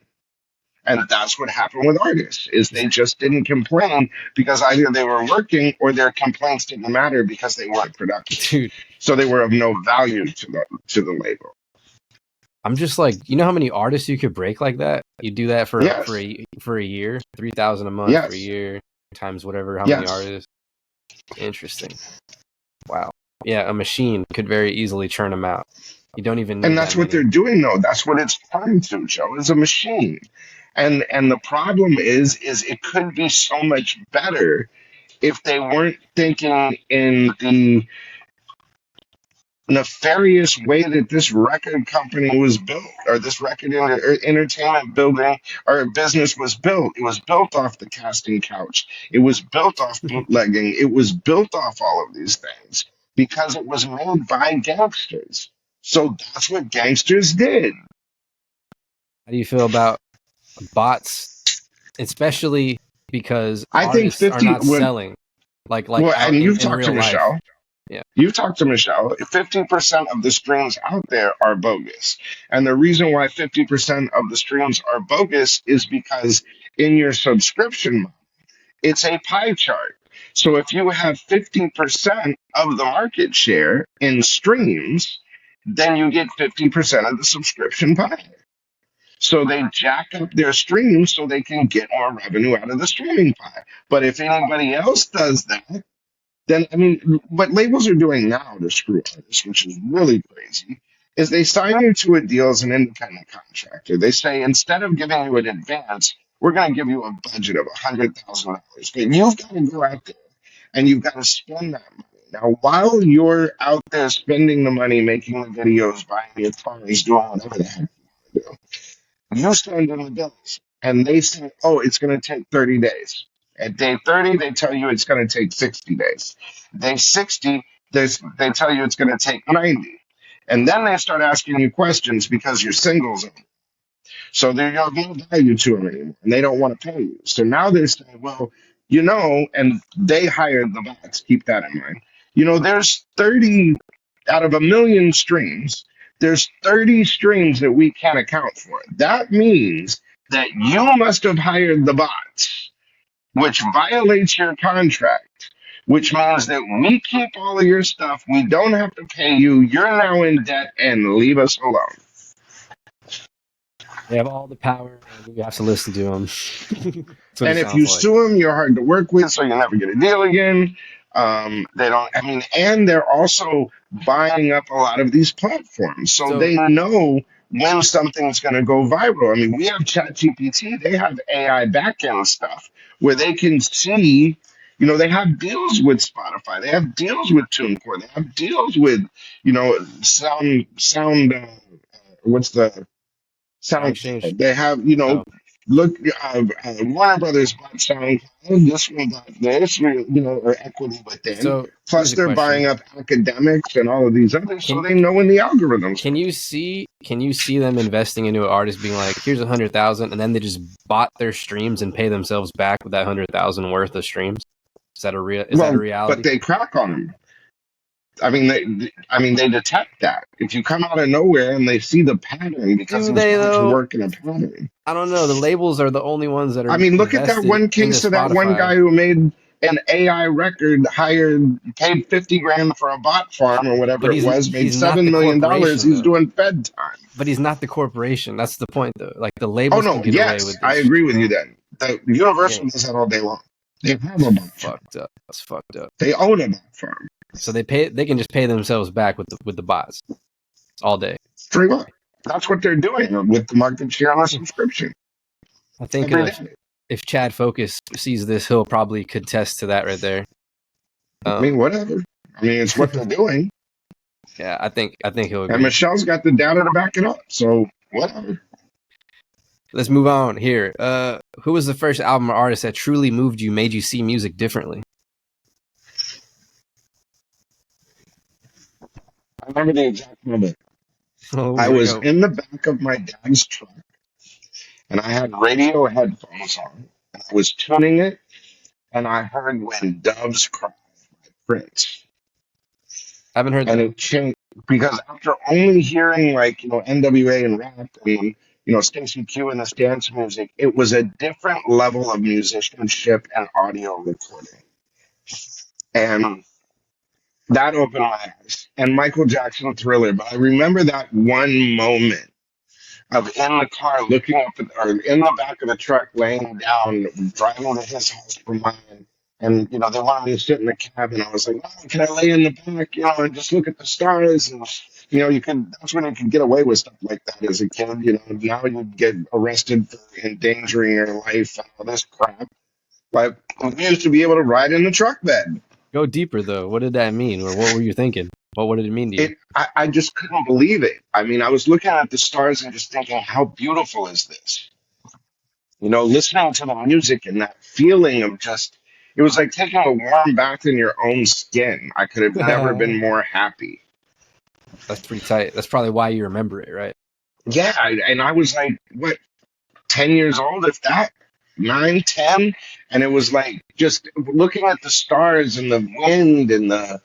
And that's what happened with artists is they just didn't complain because either they were working or their complaints didn't matter because they weren't productive. Dude, So they were of no value to the label. I'm just like, you know how many artists you could break like that? You do that for Yes. a year, 3,000 a month for a Yes. year times whatever, how many Yes. artists. Interesting. Wow. Yeah, a machine could very easily churn them out. You don't even And need that's that what many. they're doing though. That's what it's turned to, Joe, is a machine. And the problem is it could be so much better if they weren't thinking in the nefarious way that this record company was built, or this record entertainment building or business was built. It was built off the casting couch. It was built off bootlegging. It was built off all of these things because it was made by gangsters. So that's what gangsters did. How do you feel about bots, especially because I think artists are 50 not would, selling like well, out and you've in talked to real life? Michelle. Yeah. You talked to Michelle. 50% of the streams out there are bogus. And the reason why 50% of the streams are bogus is because in your subscription, it's a pie chart. So if you have 50% of the market share in streams, then you get 50% of the subscription pie. So they jack up their streams so they can get more revenue out of the streaming pie. But if anybody else does that, then I mean, what labels are doing now to screw artists, which is really crazy, is they sign you to a deal as an independent contractor. They say instead of giving you an advance, we're going to give you a budget of $100,000, but you've got to go out there and you've got to spend that money. Now, while you're out there spending the money, making the videos, buying your cars, doing whatever the heck you do, you send in the bills, and they say, "Oh, it's going to take 30 days." At day 30, they tell you it's going to take 60 days. Day 60, they tell you it's going to take 90. And then they start asking you questions because you're singles. So they're of no value to them anymore, and they don't want to pay you. So now they're saying, well, and they hired the bots. Keep that in mind. There's 30 out of a million streams. There's 30 streams that we can't account for. That means that you must have hired the bots, which violates your contract, which means that we keep all of your stuff. We don't have to pay you. You're now in debt and leave us alone. They have all the power, and you have to listen to them. That's what it And if sounds you like. sue them, you're hard to work with, so you'll never get a deal again. They don't, I mean, and they're also buying up a lot of these platforms. So So they know when something's going to go viral. I mean, we have ChatGPT, they have AI backend stuff where they can see, they have deals with Spotify, they have deals with TuneCore, they have deals with, what's the Sound Exchange. SoundCloud. They have, Oh, look, Warner Brothers bought SoundCloud. This one bought this, or equity within. so Plus, here's a they're buying question. up academics and all of these others, so Can they know when the algorithms can are. you see them investing into an artist being like, here's 100,000, and then they just bought their streams and pay themselves back with that 100,000 worth of streams? Is that a Well, but reality? they crack on them. They detect that. If you come out of nowhere and they see the pattern because Do those they guys though? work in a pattern. I don't know. The labels are the only ones that I are mean, look at that invested one into case of that one Spotify. guy who made an AI record, paid 50 grand for a bot farm or whatever But it was, made he's not $7 the million. corporation He's though. doing Fed time. But he's not the corporation. That's the point though. Like the Oh labels can no, get away yes, with I this agree shit. with you then. The Yeah, Universal does that all day long. They have it's a bot farm. fucked up. It's fucked up. They own a bot farm. So they can just pay themselves back with the bots all day. Straight up. That's what they're doing with the market share on a subscription I think every day. if Chad Focus sees this, he'll probably contest to that right there. I mean, whatever. I mean, it's what they're doing. Yeah, I think he'll And agree. Michelle's got the data to back it up. So whatever. Let's move on here. Who was the first album or artist that truly moved you, made you see music differently? I remember the exact moment. Oh, I here we was go. in the back of my dad's truck and I had radio headphones on and I was tuning it and I heard When Doves Cry by Prince. I haven't heard And that. it changed because after only hearing NWA and rap and Stacey Q and this dance music, it was a different level of musicianship and audio recording. And that opened my eyes. And Michael Jackson Thriller. But I remember that one moment of in the car looking up or in the back of the truck laying down, driving to his house from mine. And they wanted me to sit in the cab, and I was like, "Oh, can I lay in the back, and just look at the stars?" And you could. That's when you could get away with stuff like that as a kid. Now you get arrested for endangering your life and all this crap. But we used to be able to ride in the truck bed. Go deeper though. What did that mean, or what were you thinking? What did it mean to you? I just couldn't believe it. I mean, I was looking at the stars and just thinking, how beautiful is this? Listening to the music and that feeling of it was like taking a warm bath in your own skin. I could have never been That's more happy. pretty tight. That's probably why you remember it, right? Yeah. And I was like, what, 10 years old, if that? 9, 10. And it was like just looking at the stars and the wind and I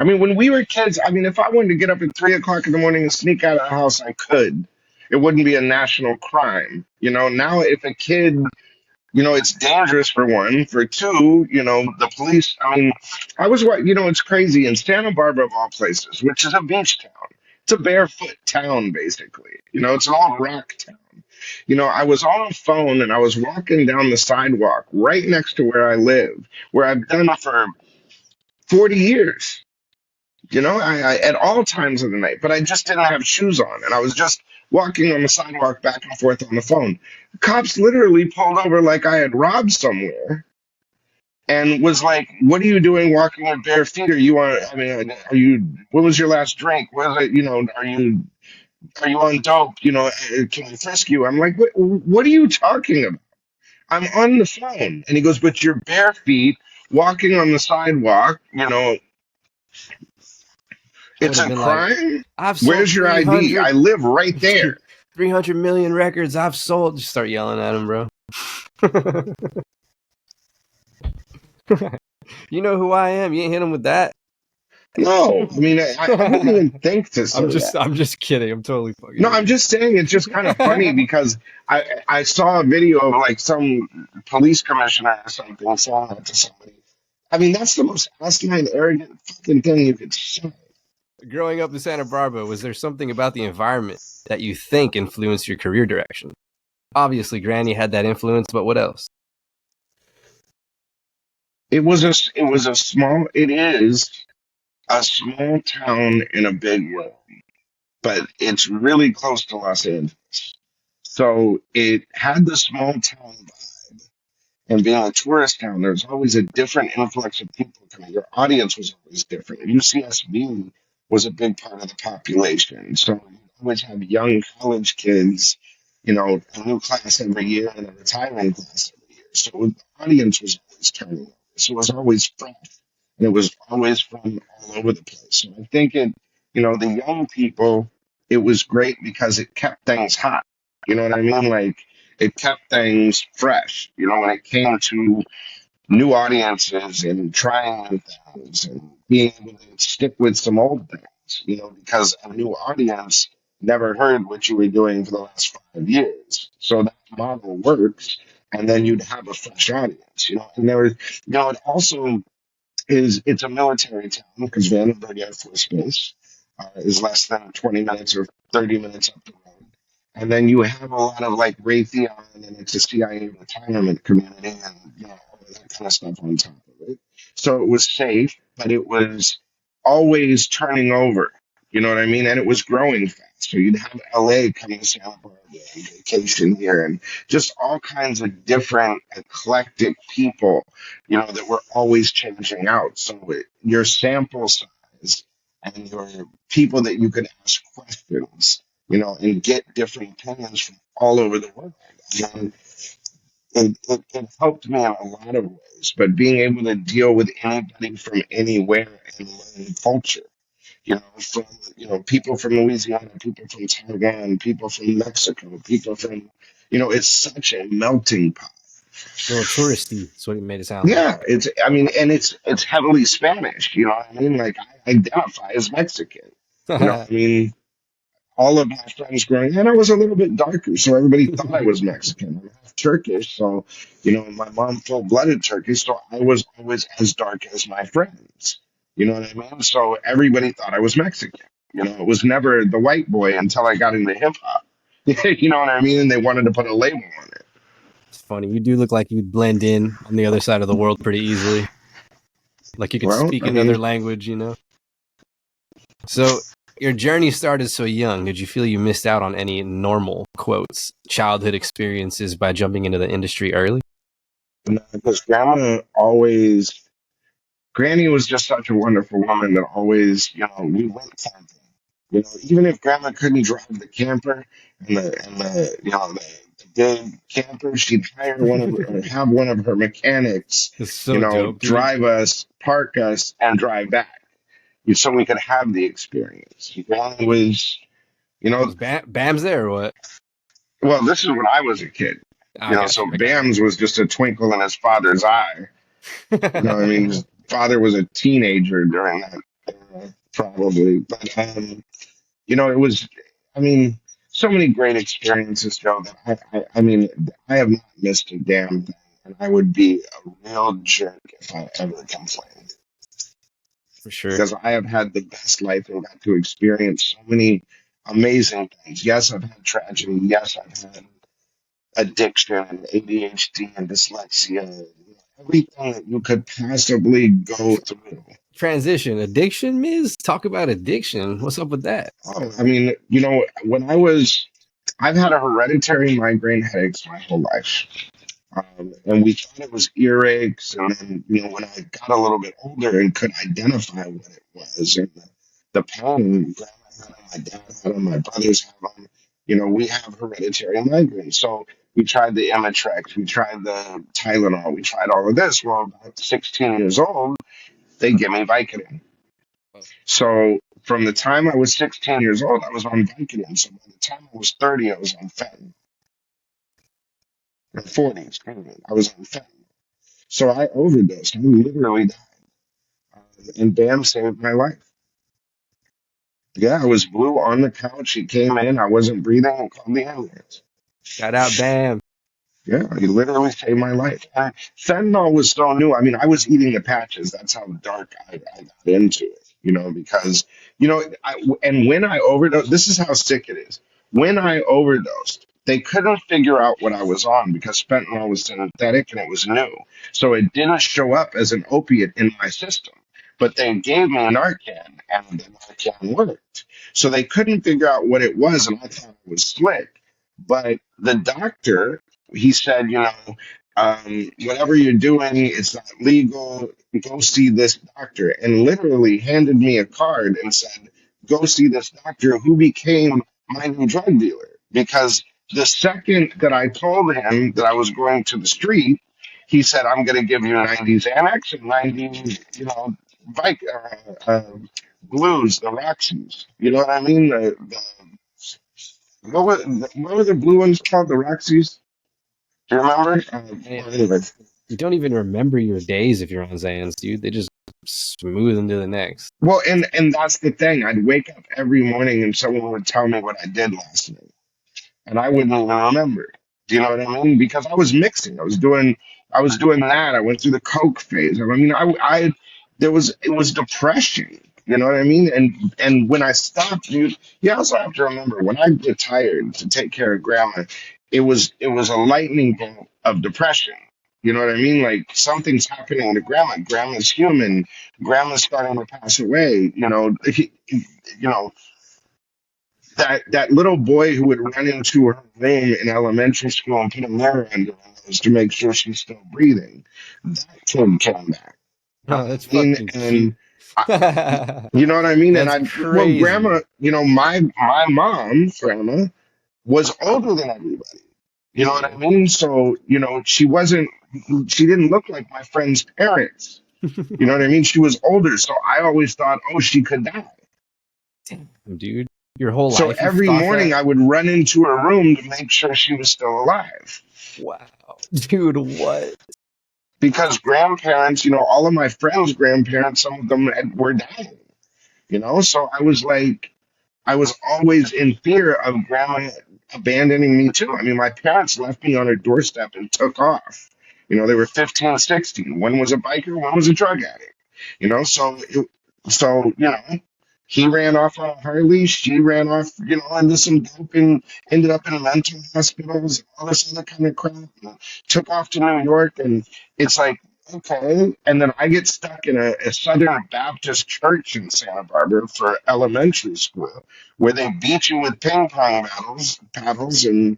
mean, when we were kids, I mean, if I wanted to get up at 3 o'clock in the morning and sneak out of the house, I could. It wouldn't be a national crime. Now if a kid, it's dangerous for one. For two, the police, I mean, it's crazy. In Santa Barbara, of all places, which is a beach town, it's a barefoot town, basically. It's an all rock town. I was on a phone and I was walking down the sidewalk right next to where I live, where I've done for 40 years at all times of the night, but I just didn't have shoes on, and I was just walking on the sidewalk back and forth on the phone. The cops literally pulled over like I had robbed somewhere, and was like, "What are you doing walking with bare feet? Are you on? I mean, are you? When was your last drink? What is it? Are you on dope? Can we frisk you?" I'm like, "What are you talking about? I'm on the phone." And he goes, "But you're bare feet." Walking on the sidewalk, I would it's have a been like, crime. I've sold Where's your ID? I live right there. 300 million records I've sold. Just start yelling at him, bro. You know who I am. You ain't hit him with that. No, I mean, I wouldn't even think to say that. I'm just kidding. I'm totally fucking No, with I'm just saying it's just kind of funny you. because I saw a video of like some police commissioner or something saying that to somebody. I mean, that's the most asinine, arrogant fucking thing you could say. Growing up in Santa Barbara, was there something about the environment that you think influenced your career direction? Obviously, Granny had that influence, but what else? It is a small town in a big world, but it's really close to Los Angeles. So it had the small town vibe. And being a tourist town, there's always a different influx of people coming. Your audience was always different. UCSB was a big part of the population. So you always have young college kids, a new class every year and a retiring class every year. So the audience was always turning over. So it was always fresh. And it was always fun all over the place. So I think the young people, it was great because it kept things hot. You know what I mean? Like, it kept things fresh. When it came to new audiences and trying new things and being able to stick with some old things, because a new audience never heard what you were doing for the last 5 years. So that model works. And then you'd have a fresh audience, and there was, it also it's a military town because Vandenberg Air Force Base is less than 20 minutes or 30 minutes up the road. And then you have a lot of like Raytheon, and it's a CIA retirement community, and all of that kind of stuff on top of it. So it was safe, but it was always turning over. You know what I mean? And it was growing fast. So you'd have LA coming to Santa Barbara on vacation here, and just all kinds of different eclectic people, that were always changing out. So your sample size and your people that you could ask questions, and get different opinions from all over the world. And it helped me in a lot of ways, but being able to deal with anybody from anywhere and learn culture, from, people from Louisiana, people from Taiwan, people from Mexico, people from, it's such a melting pot. A little touristy. That's what it made it sound like. Yeah, I mean, and it's heavily Spanish, you know what I mean? Like, I identify as Mexican, I mean, all of my friends growing, and I was a little bit darker, so everybody thought I was Mexican. I'm half Turkish, so my mom full-blooded Turkish, so I was always as dark as my friends. You know what I mean? So everybody thought I was Mexican. It was never the white boy until I got into hip hop. You know what I mean? And they wanted to put a label on it. It's funny. You do look like you'd blend in on the other side of the world pretty easily. Like you could Well, speak I another mean, language. So your journey started so young. Did you feel you missed out on any normal quotes, childhood experiences by jumping into the industry early? because Granny was just such a wonderful woman that always, we went camping. Even if Grandma couldn't drive the camper and the big camper, she'd hire one of or have one of her mechanics, It's so dope, dude. drive us, park us, and drive back, so we could have the experience. Granny was, you know, Was Bam's there or what? well, this is when I was a kid. I got So you. I got Bams was just a twinkle in his father's eye. I mean, you. his father was a teenager during that era, probably. But, it was, I mean, so many great experiences, Joe, that I mean, I have not missed a damn thing. And I would be a real jerk if I ever complained. For sure. Because I have had the best life and got to experience so many amazing things. Yes, I've had tragedy. Yes, I've had addiction and ADHD and dyslexia, everything that you could possibly go through. Transition. Addiction, Miz? Talk about addiction. What's up with that? Oh, I mean, I've had a hereditary migraine headaches my whole life. And we thought it was earaches. And then, when I got a little bit older and could identify what it was, and the pain, grandma had them, my dad had them, my brothers have them, we have hereditary migraine. So we tried the Imitrex, we tried the Tylenol, we tried all of this. Well, about 16 years old, they give me Vicodin. So from the time I was 16 years old, I was on Vicodin. So by the time I was 30, I was on fentanyl. Or 40, excuse me, I was on fentanyl. So I overdosed. I literally died. And Bam saved my life. Yeah, I was blue on the couch. He came in. I wasn't breathing and called the ambulance. Shout out Bam. Yeah, he literally saved my life. Fentanyl was so new. I mean, I was eating the patches. That's how dark I got into it, because, and when I overdosed, this is how sick it is. When I overdosed, they couldn't figure out what I was on because fentanyl was synthetic and it was new. So it didn't show up as an opiate in my system. But they gave me Narcan and the Narcan worked. So they couldn't figure out what it was, and I thought it was slick. But the doctor, he said, whatever you're doing, it's not legal. Go see this doctor. And literally handed me a card and said, go see this doctor who became my new drug dealer. Because the second that I told him that I was going to the street, he said, I'm going to give you 90 Xanax and 90, Vic, blues, the Roxys. You know what I mean? What were the blue ones called? The Roxys? Do you remember? Hey, Well, anyway, You don't even remember your days if you're on Xans, dude. They just smooth into the next. Well, and that's the thing. I'd wake up every morning and someone would tell me what I did last night, and I wouldn't even remember. Do you know what I mean? Because I was mixing. I was doing that. I went through the coke phase. I mean, it was depression. You know what I mean? And when I stopped, you also have to remember when I retired to take care of grandma, it was a lightning bolt of depression. You know what I mean? Like something's happening to grandma. Grandma's human. Grandma's starting to pass away. You know, that little boy who would run into her room in elementary school and put a mirror under her nose to make sure she's still breathing. That kid came back. You know Oh, what that's I mean? fucking cute. And I, you know what I mean? And That's well, crazy. grandma, my mom, grandma, was older than everybody. You know what I Yeah. mean? So, she didn't look like my friend's parents. You know what I mean? She was older. So I always thought, oh, she could die. Damn, dude. Your whole So life you've every thought morning that? I would run into her room to make sure she was still alive. Wow. Dude, what? Because grandparents, all of my friends' grandparents, some of them were dying, So I was always in fear of grandma abandoning me too. I mean, my parents left me on her doorstep and took off. They were 15, 16. One was a biker, one was a drug addict. You know, so it, so he ran off on a Harley, she ran off, into some dope and ended up in mental hospitals, all this other kind of crap. And took off to New York, and it's like, okay. And then I get stuck in a Southern Baptist church in Santa Barbara for elementary school where they beat you with ping pong paddles, and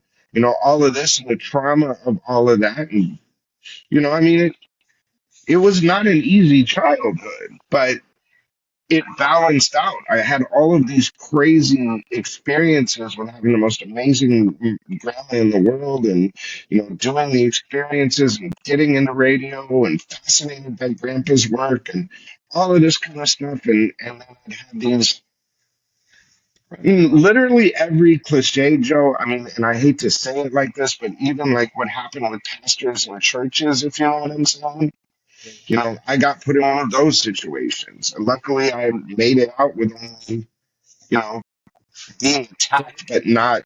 all of this and the trauma of all of that. And I mean, it was not an easy childhood, but it balanced out. I had all of these crazy experiences with having the most amazing grandma in the world, and doing the experiences and getting into radio and fascinated by grandpa's work and all of this kind of stuff. And then I had these, I mean, literally every cliche, Joe. I mean, and I hate to say it like this, but even like what happened with pastors and churches, if you know what I'm saying. I got put in one of those situations. And luckily, I made it out with only, you know, being So, attacked but not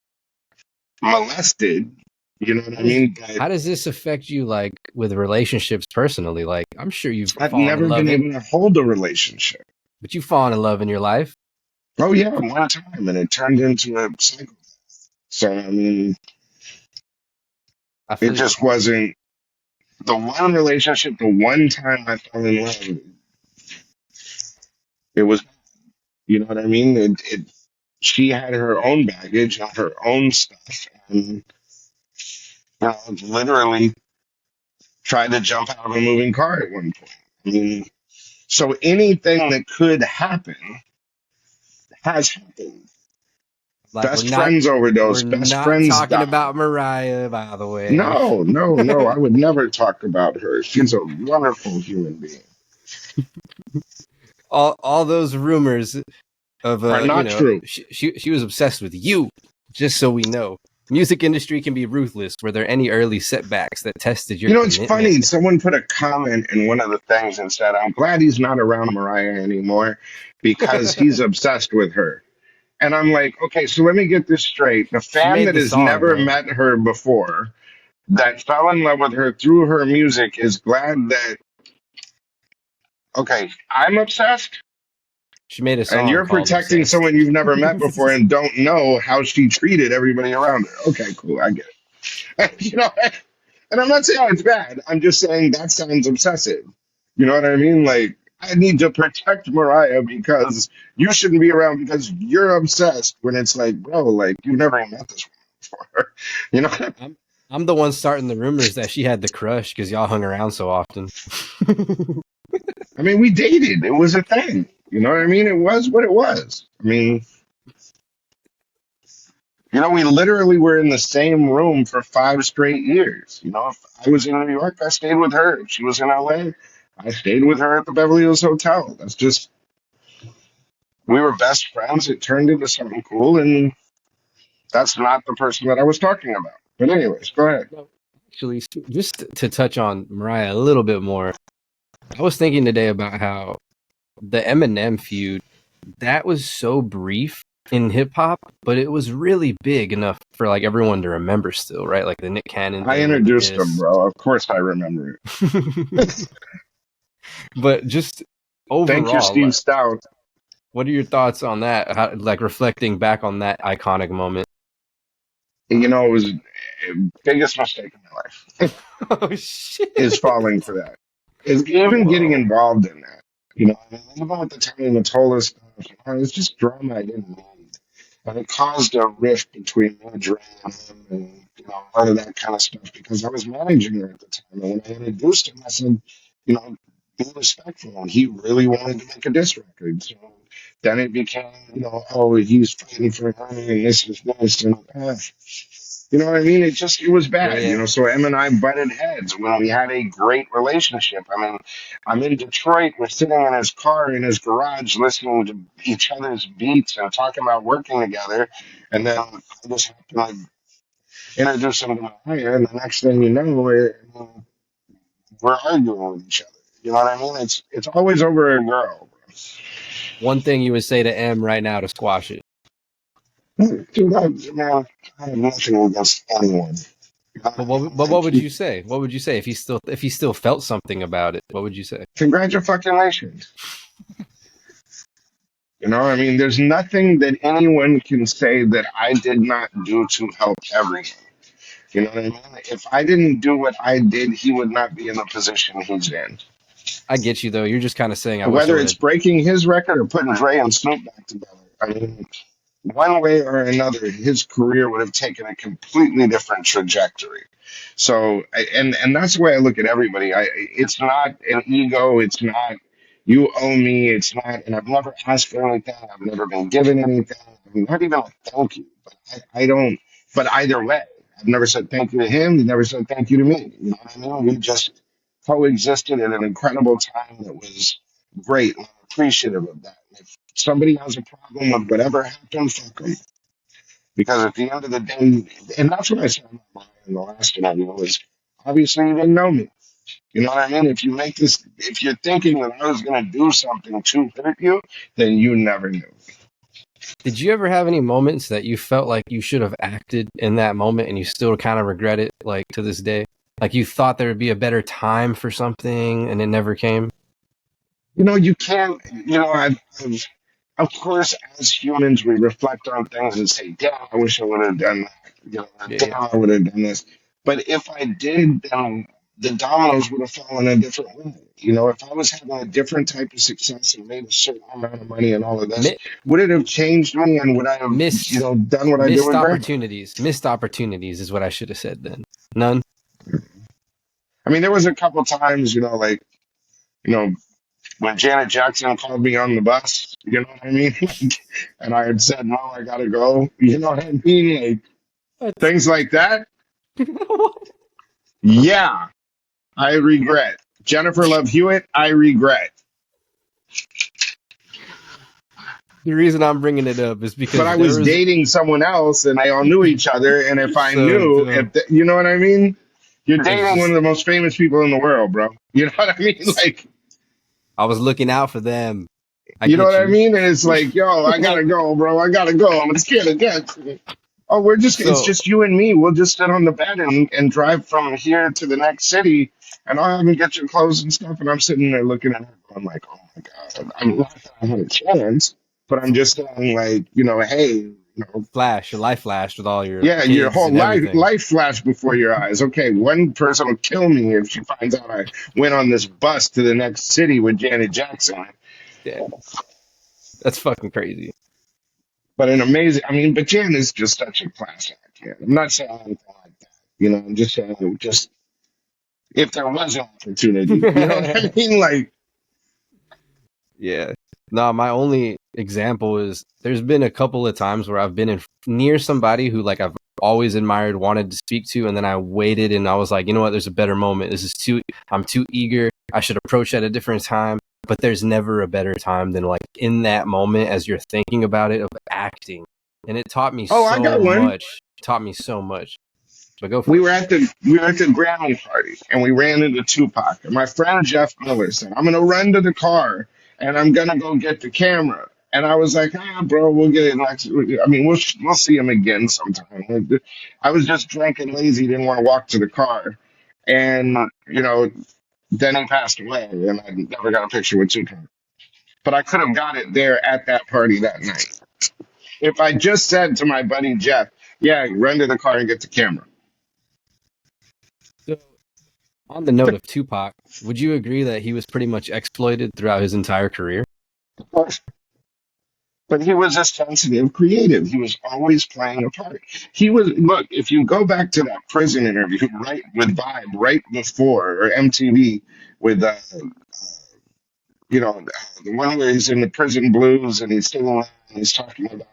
molested. You know what how I does mean? But how does this affect you, like, with relationships personally? Like, I'm sure you've I've fallen in never love been in, able to hold a relationship. but you've fallen in love in your life. Oh, yeah, one time, and it turned into a cycle. So, I mean, I it feel you. just wasn't the one relationship, the one time I fell in love. It was, you know what I mean? She had her own baggage and her own stuff. And, literally tried to jump out of a moving car at one point. I mean, so anything that could happen has happened. Like, Best friends we're overdose, best not friends talking die. about Mariah, by the way. No, no, no. I would never talk about her. She's a wonderful human being. All those rumors of Are not true. she was obsessed with you. Just so we know, music industry can be ruthless. Were there any early setbacks that tested your It's commitment? funny. Someone put a comment in one of the things and said, I'm glad he's not around Mariah anymore because he's obsessed with her. And I'm like, okay, so let me get this straight. The She fan made that the has song, never bro. met her before, that fell in love with her through her music, is glad that, okay, I'm obsessed She made a and song you're called protecting "Obsessed." someone you've never met before and don't know how she treated everybody around her. Okay, cool, I get it. And I'm not saying it's bad. I'm just saying that sounds obsessive. You know what I mean? Like, I need to protect Mariah because you shouldn't be around because you're obsessed, when it's like, bro, like, you've never even met this woman before. You know? I'm I'm the one starting the rumors that she had the crush because y'all hung around so often. I mean, we dated. It was a thing. You know what I mean? It was what it was. I mean, we literally were in the same room for 5 straight years. If I was in New York, I stayed with her. If she was in LA, I stayed with her at the Beverly Hills Hotel. That's just, we were best friends. It turned into something cool, and that's not the person that I was talking about. But anyways, go ahead. No. Actually, just to touch on Mariah a little bit more, I was thinking today about how the Eminem feud, that was so brief in hip hop, but it was really big enough for like everyone to remember still, right? Like the Nick Cannon I thing with the introduced him, diss. bro. Of course I remember it. But just Thank you, overall, Steve like, Stout. what are your thoughts on that? How, like reflecting back on that iconic moment. You know, it was the biggest mistake of my life Oh shit! is falling for that. Is even getting Whoa. involved in that. You know, I mean, even with the Tony Mottola stuff, you know, it's just drama I didn't need. And it caused a rift between me, Dre, and him, and you know, all of that kind of stuff because I was managing her at the time. And when I introduced him, I said, you know, be respectful. And he really wanted to make a diss record. So then it became, you know, oh, he's fighting for her, and this is this, and you know what I mean? It was Yeah, bad, you yeah. know. So Em and I butted heads when we had a great relationship. I mean, I'm in Detroit. We're sitting in his car in his garage, listening to each other's beats and talking about working together. And then I just happened to introduce him to Mariah, and the next thing you know, we're arguing with each other. You know what I mean? It's always over a girl. One thing you would say to M right now to squash it. Dude, man, I have nothing against anyone. You know what But I mean? what Like, would you say? What would you say if he still felt something about it? What would you say? congratulations. You know, I mean, there's nothing that anyone can say that I did not do to help everyone. You know what I mean? If I didn't do what I did, he would not be in the position he's in. I get you though. You're just kind of saying I wish I Whether would it's have. breaking his record or putting Dre and Snoop back together, I mean, one way or another, his career would have taken a completely different trajectory. So, and that's the way I look at everybody. It's not an ego. It's not you owe me. It's not, and I've never asked for anything. I've never been given anything. I mean, not even a thank you. But I don't. But either way, I've never said thank you to him. He never said thank you to me. You know what I mean? We just coexisted at an incredible time that was great. And I'm appreciative of that. If somebody has a problem with whatever happened, fuck them. Because at the end of the day, and that's what I said in the last interview was obviously you didn't know me. You know what I mean? If you make this, if you're thinking that I was going to do something to hurt you, then you never knew. Did you ever have any moments that you felt like you should have acted in that moment and you still kind of regret it, like to this day? Like you thought there would be a better time for something and it never came? You know, you can't, you know, I've of course, as humans, we reflect on things and say, damn, I wish I would have done that. You know, Yeah, damn, yeah. I would have done this. But if I did, then the dominoes would have fallen a different way. You know, if I was having a different type of success and made a certain amount of money and all of this, Mi- would it have changed me and would I have, you missed know, done what I did missed with grandma? opportunities. Missed opportunities is what I should have said then. None. I mean, there was a couple times, you know, like, you know, when Janet Jackson called me on the bus, you know what I mean? And I had said, no, I gotta go. You know what I mean? Like, What? things like that. Yeah, I regret. Jennifer Love Hewitt, I regret. The reason I'm bringing it up is But because I there was was dating someone else and they all knew each other. And if you're I so knew, dumb. you know what I mean? You're It's dating one just of the most famous people in the world, bro. You know what I mean? Like, I was looking out for them. I you know what get I you. mean? And it's like, yo, I gotta go, bro. I gotta go. I'm scared of death. Oh, it's So just you and me. We'll just sit on the bed and drive from here to the next city. And I'll have him get your clothes and stuff. And I'm sitting there looking at her going like, oh my God. I'm not that I had a chance, but I'm just saying like, you know, hey, you know, flash, your life flashed with all your yeah, your kids whole and everything. life flashed before your eyes. Okay, one person will kill me if she finds out I went on this bus to the next city with Janet Jackson. Yeah, that's fucking crazy. But an amazing, I mean, but Jan is just such a class act. Yeah. I'm not saying anything like that. You know, I'm just saying, just if there was an opportunity, you know what I mean? Like, Yeah. No, my only example is there's been a couple of times where I've been near somebody who like I've always admired, wanted to speak to, and then I waited and I was like, you know what, there's a better moment. I'm too eager. I should approach at a different time. But there's never a better time than like in that moment as you're thinking about it of acting. And it taught me oh, I so got one. much. Taught me so much. but go We for it. were at the Grammy party and we ran into Tupac. And my friend Jeff Miller said, "I'm gonna run to the car and I'm gonna go get the camera." And I was like, "Ah, bro, we'll get it next. I mean, we'll see him again sometime." I was just drunk and lazy, didn't want to walk to the car, and then he passed away, and I never got a picture with Tupac. But I could have got it there at that party that night if I just said to my buddy Jeff, "Yeah, run to the car and get the camera." So, on the note of Tupac, would you agree that he was pretty much exploited throughout his entire career? Of course. But he was a sensitive creative. He was always playing a part. He was, look, if you go back to that prison interview, right, with Vibe, right before, or MTV, with, the one where he's in the prison blues and he's singing around and he's talking about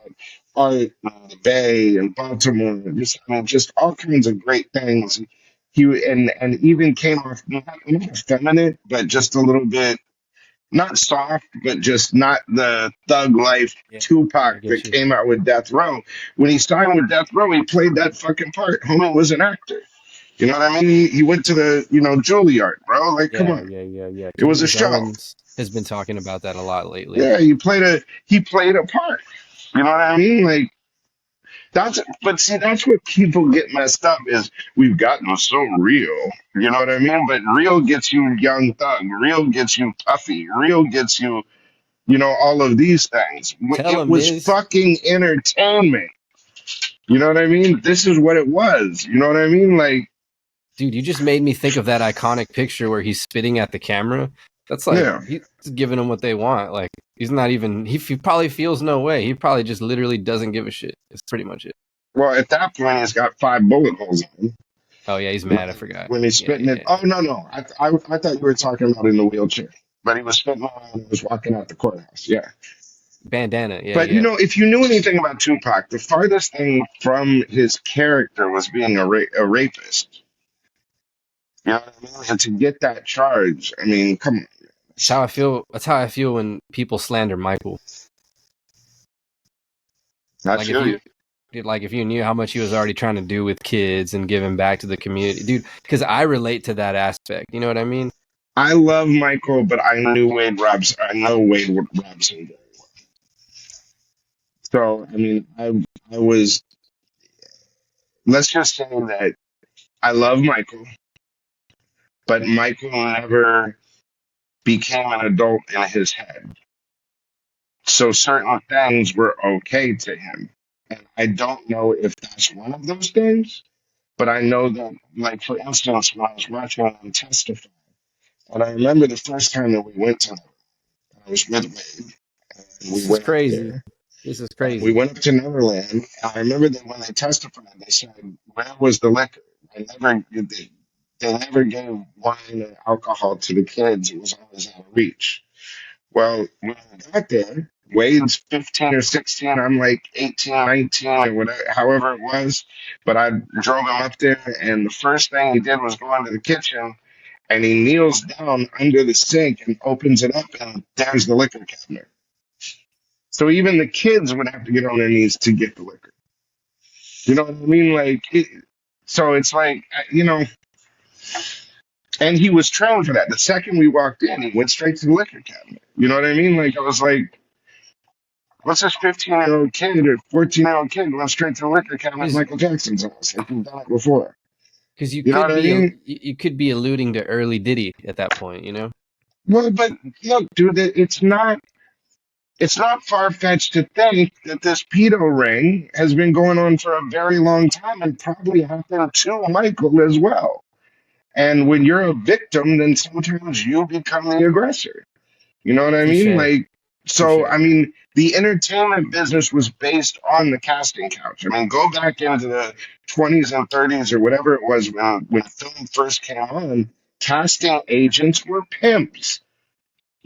art and the Bay and Baltimore, just, I mean, just all kinds of great things. And even came off not effeminate, but just a little bit not soft, but just not the thug life Yeah, I Tupac that get you. came out with Death Row. When he signed with Death Row, he played that fucking part. Homie was an actor. You know what I mean? He went to the, Juilliard, bro. Like, come Yeah, on. yeah, yeah, yeah. It was a Candace show. Owens has been talking about that a lot lately. Yeah, he played a part. You know what I mean? Like but see, that's what people get messed up is we've gotten so real. You know what I mean? But real gets you Young Thug. Real gets you Puffy. Real gets you all of these things. Tell It him, was Miz. fucking entertainment. You know what I mean? This is what it was. You know what I mean? Like, Dude, you just made me think of that iconic picture where he's spitting at the camera. That's like yeah. he's giving them what they want. Like he's not even. He probably feels no way. He probably just literally doesn't give a shit. It's pretty much it. Well, at that point, he's got 5 bullet holes in him Oh yeah, he's mad. I forgot. when he's Yeah, spitting yeah, it. yeah. Oh, no, no. I thought you were talking about in the wheelchair. But he was spitting around and was walking out the courthouse. Yeah. Bandana. Yeah, But, yeah. if you knew anything about Tupac, the farthest thing from his character was being a rapist. You know what I mean? And to get that charge, I mean, come on. That's how I feel. That's how I feel when people slander Michael. I Like if feel you you. like if you knew how much he was already trying to do with kids and giving back to the community, dude. Because I relate to that aspect. You know what I mean? I love Michael, but I knew Wade Robson. I know Wade Robson. So I mean, I was. Let's just say that I love Michael, but Michael never became an adult in his head. So certain things were okay to him, and I don't know if that's one of those things. But I know that, like for instance, when I was watching him testify, and I remember the first time that we went to, I was with Wade, and we This is went up crazy. there. This is And we crazy. went up to Neverland. I remember that when they testified, they said, "Where was the liquor?" They never gave wine or alcohol to the kids. It was always out of reach. Well, when I got there, Wade's 15 or 16. I'm like 18, 19, or whatever, however it was. But I drove him up there, and the first thing he did was go into the kitchen, and he kneels down under the sink and opens it up, and there's the liquor cabinet. So even the kids would have to get on their knees to get the liquor. You know what I mean? So it's like, and he was trained for that. The second we walked in, he went straight to the liquor cabinet. You know what I mean? Like, I was like, what's this 15-year-old kid or 14-year-old kid going straight to the liquor cabinet at Because Michael Jackson's house? Like, we've done it before. you You know what could I be mean? you could be alluding to early Diddy at that point. You know. Well, but look, dude, it's not far-fetched to think that this pedo ring has been going on for a very long time and probably happened to Michael as well. And when you're a victim, then sometimes you become the aggressor. You know what I mean? Touche. Like, Touche. so, I mean, the entertainment business was based on the casting couch. I mean, go back into the 20s and 30s or whatever it was when film first came on, casting agents were pimps.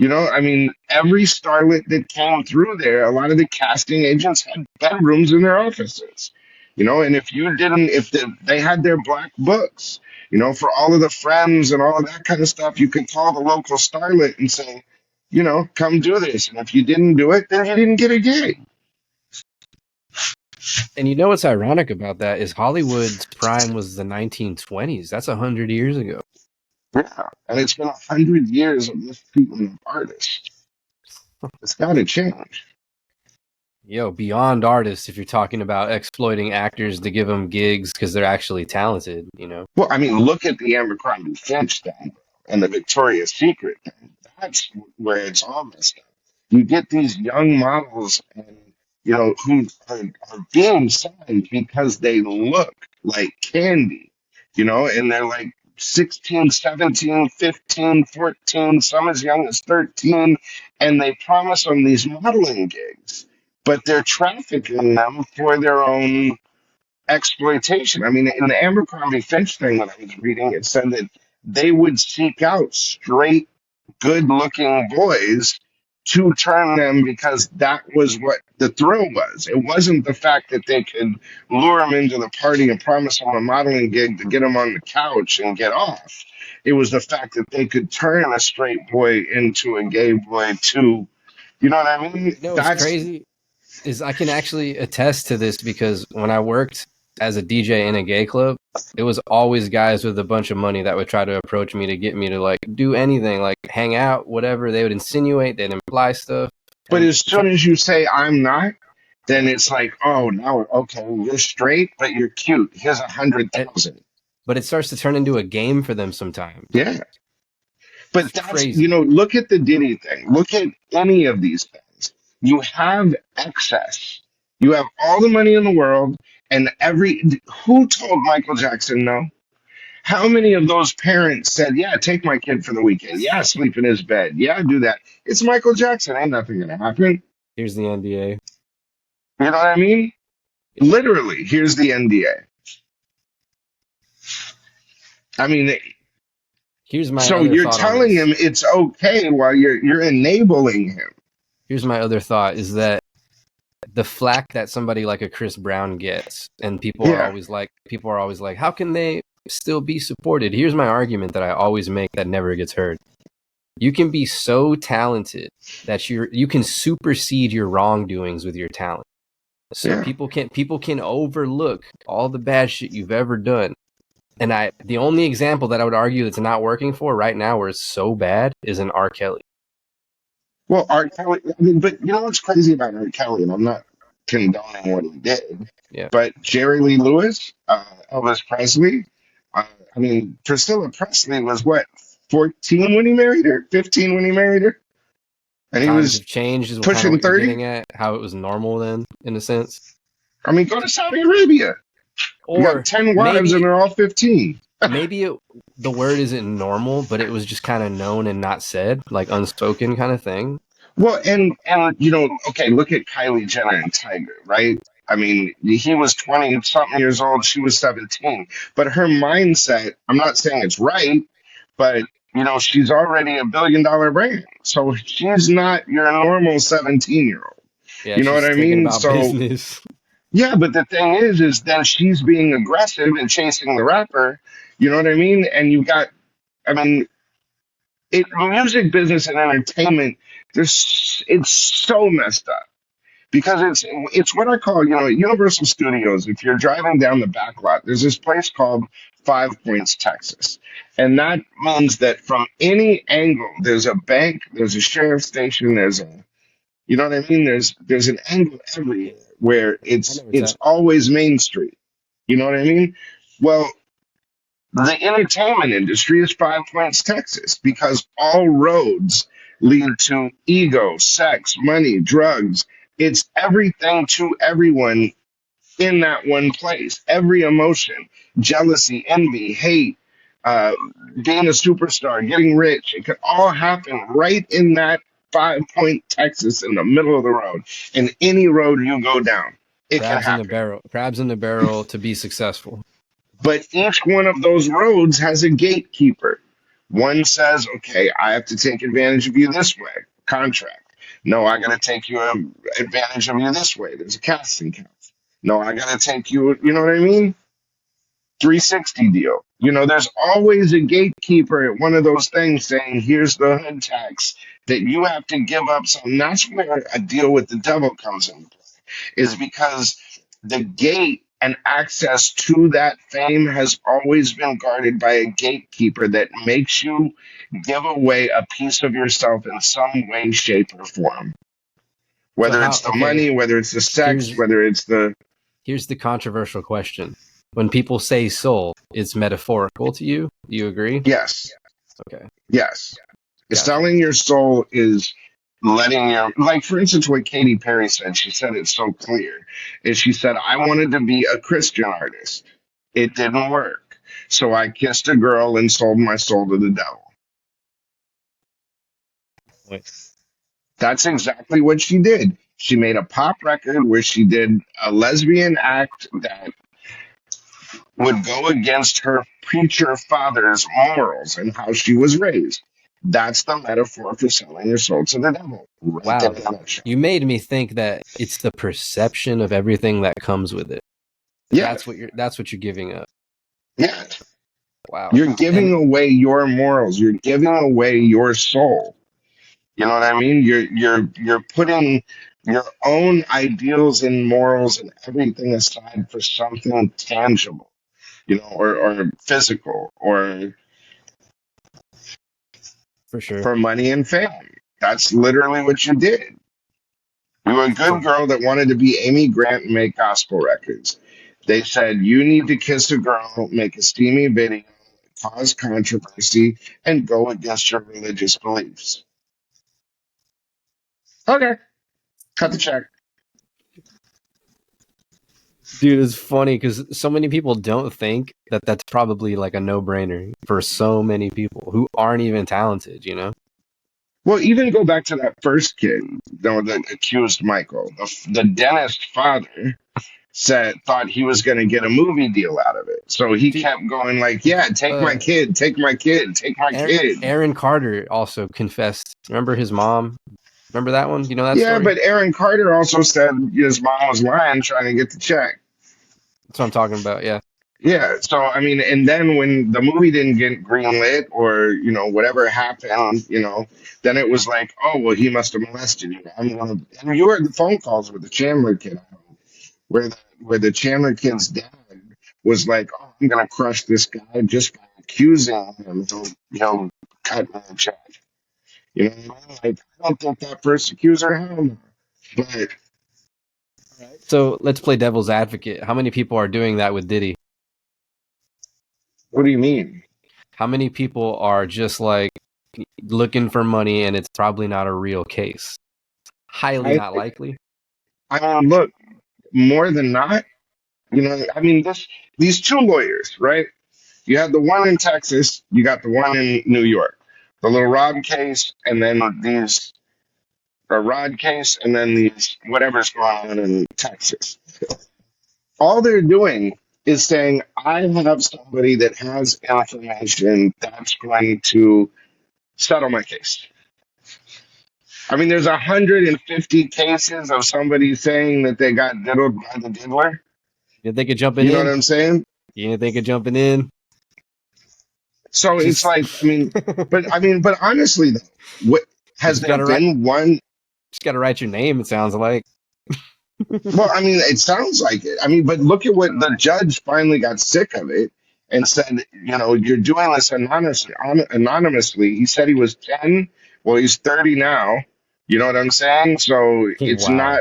I mean, every starlet that came through there, a lot of the casting agents had bedrooms in their offices. And if you didn't, they had their black books, for all of the friends and all of that kind of stuff, you could call the local starlet and say, come do this. And if you didn't do it, then you didn't get a gig. And you know what's ironic about that is Hollywood's prime was the 1920s. That's 100 years ago. Yeah, and it's been 100 years of mistreatment of artists. It's got to change. Yo, beyond artists, if you're talking about exploiting actors to give them gigs because they're actually talented, you know. Well, I mean, look at the Abercrombie Fitch thing and the Victoria's Secret thing. That's where it's all messed up. You get these young models and who are being signed because they look like candy, and they're like 16, 17, 15, 14, some as young as 13, and they promise them these modeling gigs, but they're trafficking them for their own exploitation. I mean, in the Abercrombie Fitch thing that I was reading, it said that they would seek out straight, good-looking boys to turn them because that was what the thrill was. It wasn't the fact that they could lure them into the party and promise them a modeling gig to get them on the couch and get off. It was the fact that they could turn a straight boy into a gay boy too. You know what I mean? You know what's That's crazy is I can actually attest to this because when I worked as a DJ in a gay club, it was always guys with a bunch of money that would try to approach me to get me to like do anything, like hang out, whatever. They would insinuate, they'd imply stuff. But And as soon as you say I'm not, then it's like, oh, now okay, you're straight, but you're cute. Here's a hundred it, thousand. but it starts to turn into a game for them sometimes. Yeah, It's but that's crazy. look at the Diddy thing. Look at any of these things. You have excess. You have all the money in the world, and who told Michael Jackson no? How many of those parents said, "Yeah, take my kid for the weekend. Yeah, sleep in his bed. Yeah, do that." It's Michael Jackson. Ain't nothing gonna happen. Here's the NDA. You know what I mean? Literally, here's the NDA. I mean, Here's my so other you're thought on telling this. him it's okay while you're enabling him. Here's my other thought is that the flack that somebody like a Chris Brown gets, and Yeah, people are always like, how can they still be supported? Here's my argument that I always make that never gets heard. You can be so talented that you can supersede your wrongdoings with your talent. So yeah, people can overlook all the bad shit you've ever done. And the only example that I would argue that's not working for right now where it's so bad is in R. Kelly. Well, R. Kelly, I mean, but you know what's crazy about R. Kelly, and I'm not condoning what he did, Yeah. but Jerry Lee Lewis, Elvis Presley, I mean, Priscilla Presley was what, 14 when he married her, 15 when he married her, and he Times was have changed is kind of pushing what you're 30. getting at, how it was normal then, in a sense. I mean, go to Saudi Arabia. You got Or 10 wives and maybe they're all 15. maybe the word isn't normal, but it was just kind of known and not said, like unspoken kind of thing. Well, and okay, look at Kylie Jenner and Tiger, right? I mean, he was 20 something years old, she was 17. But her mindset, I'm not saying it's right, but she's already a $1 billion brand. So she's not your normal 17-year-old. Yeah, You know what she's I thinking mean? about So business. yeah, but the thing is that she's being aggressive and chasing the rapper. You know what I mean? And you got, I mean, music business and entertainment, it's so messed up because it's what I call Universal Studios. If you're driving down the back lot, there's this place called Five Points, Texas, and that means that from any angle, there's a bank, there's a sheriff station, there's a you know what I mean. There's an angle everywhere Yeah, where I it's know what's it's that. always Main Street. You know what I mean? Well, the entertainment industry is Five Points, Texas, because all roads lead to ego, sex, money, drugs. It's everything to everyone in that one place. Every emotion, jealousy, envy, hate, uh, being a superstar, getting rich, it could all happen right in that 5 Point, Texas, in the middle of the road. And any road you go down, it can happen. Crabs in the barrel to be successful. But each one of those roads has a gatekeeper. One says, okay, I have to take advantage of you this way, contract. No, I got to take you advantage of you this way. There's a casting couch. No, I got to take you, you know what I mean? 360 deal. There's always a gatekeeper at one of those things saying, here's the hood tax that you have to give up. So that's where a deal with the devil comes in, is because the gate and access to that fame has always been guarded by a gatekeeper that makes you give away a piece of yourself in some way, shape, or form. So Whether how? it's the Okay, money, whether it's the sex, here's whether it's the here's the controversial question. When people say soul, it's metaphorical to you. Do you agree? yes, Okay, yes. gotcha. Selling your soul is letting your, like, for instance, what Katy Perry said, she said it so clear, is she said, I wanted to be a Christian artist. It didn't work. So I kissed a girl and sold my soul to the devil. Wait. That's exactly what she did. She made a pop record where she did a lesbian act that would go against her preacher father's morals and how she was raised. That's the metaphor for selling your soul to the devil, right there Wow, in a nutshell. you made me think that it's the perception of everything that comes with it. Yeah, That's what you're giving up. yeah. Wow. You're And giving away your morals. You're giving away your soul. You know what I mean? You're putting your own ideals and morals and everything aside for something tangible, or physical, or for sure. for money and fame. That's literally what you did. You were a good So girl that wanted to be Amy Grant and make gospel records. They said, you need to kiss a girl, make a steamy video, cause controversy, and go against your religious beliefs. Okay, cut the check. dude, it's funny because so many people don't think that that's probably like a no-brainer for so many people who aren't even talented, you know? Well, even go back to that first kid, that accused Michael. The dentist father thought he was going to get a movie deal out of it. So he Dude, kept going like, yeah, take my uh, kid, take my kid, take my kid. Aaron Carter also confessed. Remember his mom? Remember that one? You know that Yeah, story? but Aaron Carter also said his mom was lying trying to get the check. That's what I'm talking about. Yeah. Yeah, so I mean, and then when the movie didn't get greenlit or whatever happened, then it was like, oh well, he must have molested you. And you heard the phone calls with the Chandler kid, where the Chandler kid's dad was like, oh, I'm gonna crush this guy just by accusing him. He'll cut me a check. You know what I mean? Like, I don't think that first accuser had him, but So let's play devil's advocate. How many people are doing that with Diddy? what do you mean? How many people are just like looking for money and it's probably not a real case? Highly I not likely. I mean, look, more than not, I mean, these two lawyers, right? You have the one in Texas, you got the one in New York, the little Rod case, and then these a Rod case, and then these whatever's going on in Texas. All they're doing is saying, I have somebody that has information that's going to settle my case. I mean, there's 150 cases of somebody saying that they got diddled by the diddler. You think of jumping You know what in? I'm saying? You didn't think of jumping in? So it's Just like, but honestly, though, what you has there been one? just gotta write your name, it sounds like. Well, I mean, it sounds like it. I mean, but look at what the judge finally got sick of it and said, you're doing this anonymously. He said he was 10. Well, he's 30 now. You know what I'm saying? So it's Wow. not,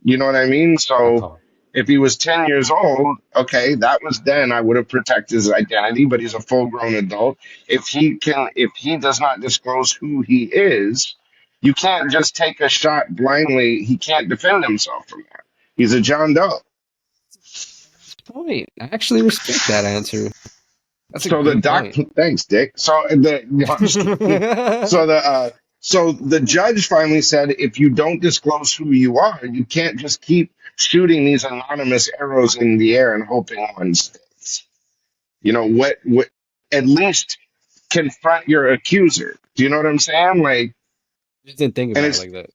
you know what I mean? So Oh. if he was 10 years old, okay, that was then I would have protected his identity, but he's a full grown adult. If he does not disclose who he is, you can't just take a shot blindly. He can't defend himself from that. He's a John Doe. Point. I actually respect that answer. That's a So the good doc, point. thanks, Dick. No, I'm just kidding. So the judge finally said, if you don't disclose who you are, you can't just keep shooting these anonymous arrows in the air and hoping one sticks. What? At least confront your accuser. Do you know what I'm saying? Like, Just didn't think and about it it's like that.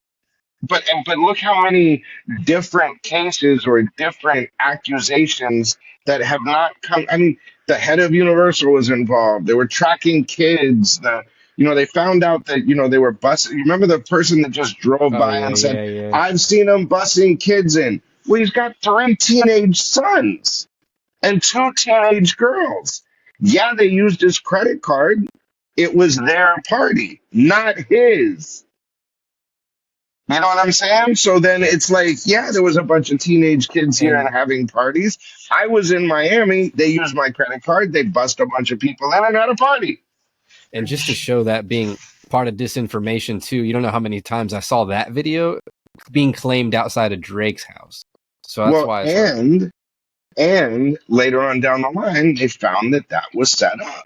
but look how many different cases or different accusations that have not come. I mean, the head of Universal was involved. They were tracking kids. They found out that they were busing. You remember the person that just drove Oh by yeah, and said, yeah, yeah. "I've seen them busing kids in." Well, he's got 3 teenage sons and 2 teenage girls. Yeah, they used his credit card. It was their party, not his. You know what I'm saying? So then Yeah. it's like, yeah, there was a bunch of teenage kids here and And having parties. I was in Miami. They used my credit card. They bust a bunch of people in and had a party. and just to show that being part of disinformation too, you don't know how many times I saw that video being claimed outside of Drake's house. So that's Well, why it's like and later on down the line, they found that that was set up.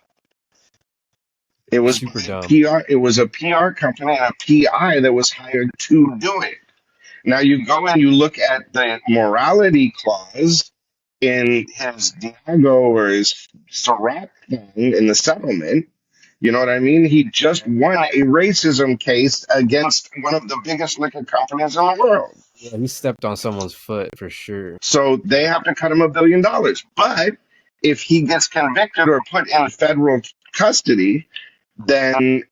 It was super dumb. PR. It was a PR company and a PI that was hired to do it. Now you go and you look at the morality clause in his Diago or his Syrah thing in the settlement. You know what I mean? He just won a racism case against one of the biggest liquor companies in the world. Yeah, he stepped on someone's foot for sure. So they have to cut him $1 billion. But if he gets convicted or put in federal custody, then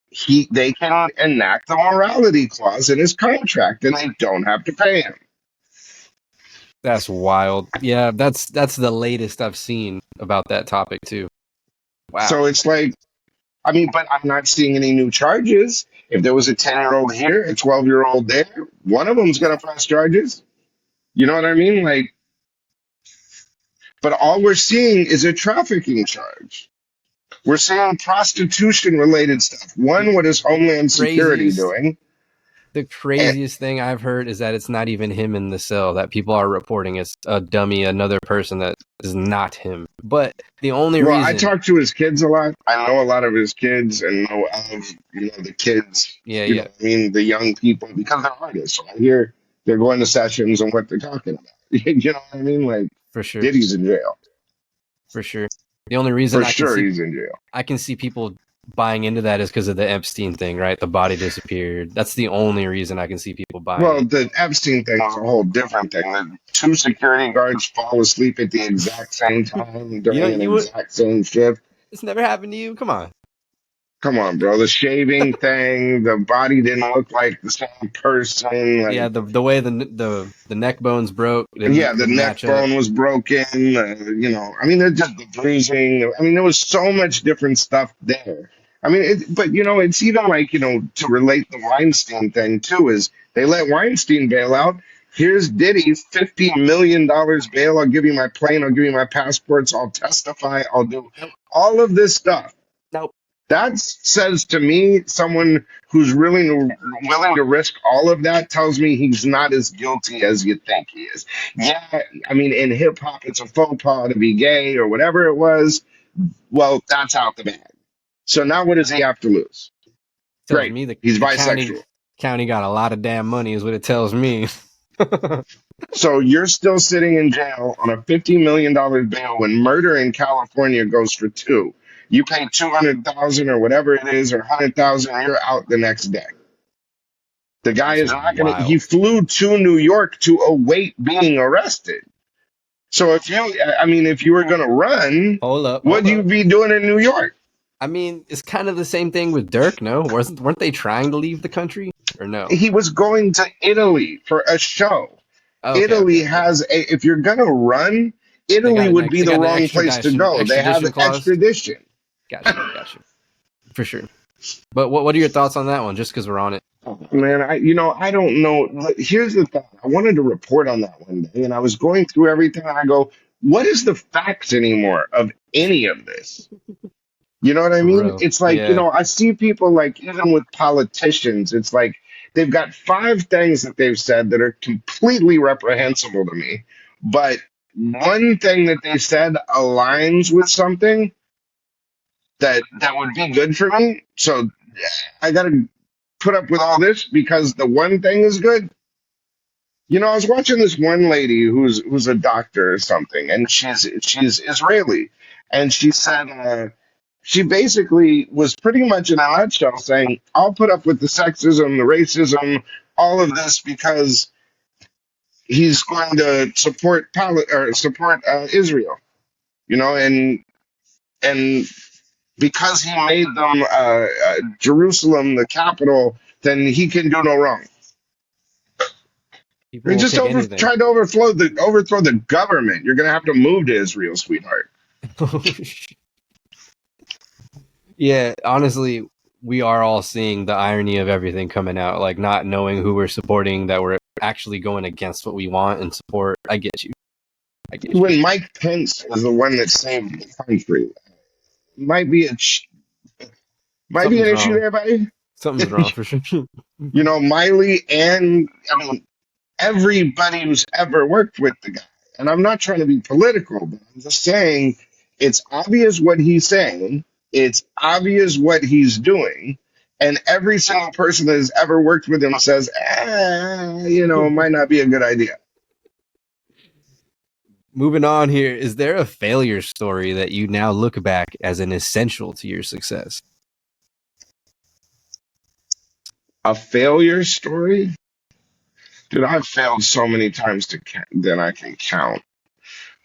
they can enact the morality clause in his contract and they don't have to pay him. That's wild. Yeah, that's the latest I've seen about that topic too. Wow. So it's like, I mean, but I'm not seeing any new charges. If there was a 10-year-old here, a 12-year-old there, one of them's going to press charges. You know what I mean? Like, but all we're seeing is a trafficking charge. We're seeing prostitution related stuff. One, what is Homeland Security Craziest doing? the And, craziest thing I've heard is that it's not even him in the cell, that people are reporting it's a dummy, another person that is not him. But the only well, I reason talk to his kids a lot. I know a lot of his kids and know of, the kids, yeah, I mean, the young people, because they're artists. So I hear they're going to sessions and what they're talking about. You know what I mean? Like, for sure. Diddy's in jail. For sure. The only reason For sure he's in jail. I can see people buying into that is because of the Epstein thing, right? The body disappeared. That's the only reason I can see people buying Well, it. the Epstein thing is a whole different thing. The 2 security guards fall asleep at the exact same time during an exact same shift. It's never happened to you. Come on. Come on, bro. The shaving thing, the body didn't look like the same person. Like, Yeah, the way the neck bones broke. yeah, the neck bone was broken. I mean, there's just the bruising. I mean, there was so much different stuff there. I mean, but it's even like, to relate the Weinstein thing too, is they let Weinstein bail out. Here's Diddy, $50 million bail. I'll give you my plane. I'll give you my passports. I'll testify. I'll do all of this stuff. Nope. That says to me, someone who's really willing to risk all of that tells me he's not as guilty as you think he is. Yeah, I mean, in hip hop, it's a faux pas to be gay or whatever it was. Well, that's out the bag. So now what does he have to lose? Tells Great. me He's the bisexual. county got a lot of damn money is what it tells me. So you're still sitting in jail on a $50 million bail when murder in California goes for 2. You pay 200,000 or whatever it is, or 100,000, you're out the next day. The guy is not going to, he flew to New York to await being arrested. So if you were going to run, what'd you be doing in New York? I mean, it's kind of the same thing with Dirk, no? Weren't they trying to leave the country or no? He was going to Italy for a show. Italy has if you're going to run, Italy would be the wrong place to go. They have an extradition. Gotcha. For sure. But what are your thoughts on that one? Just because we're on it. Man, I don't know. Here's the thing. I wanted to report on that one day, and I was going through everything, and I go, what is the facts anymore of any of this? You know what I mean? Bro, it's like, yeah. I see people, like, even with politicians, it's like they've got 5 things that they've said that are completely reprehensible to me. But one thing that they said aligns with something that would be good for me. So I got to put up with all this because the one thing is good. I was watching this one lady who's a doctor or something, and she's Israeli, and she said she basically was pretty much in a nutshell saying, "I'll put up with the sexism, the racism, all of this because he's going to support Israel, and because he made them Jerusalem the capital, then he can do no wrong." People They will just take anything. tried to overthrow the government. You're gonna have to move to Israel, sweetheart. Yeah, honestly, we are all seeing the irony of everything coming out, like not knowing who we're supporting, that we're actually going against what we want and support. I get you. I get you. When Mike Pence was the one that saved the country, might be might be an Something's issue wrong. there, buddy. Something's wrong for sure. You know, Miley and I mean everybody who's ever worked with the guy. And I'm not trying to be political, but I'm just saying it's obvious what he's saying. It's obvious what he's doing. And every single person that has ever worked with him says, it might not be a good idea. Moving on here, is there a failure story that you now look back as an essential to your success? A failure story? Dude, I've failed so many times that I can count.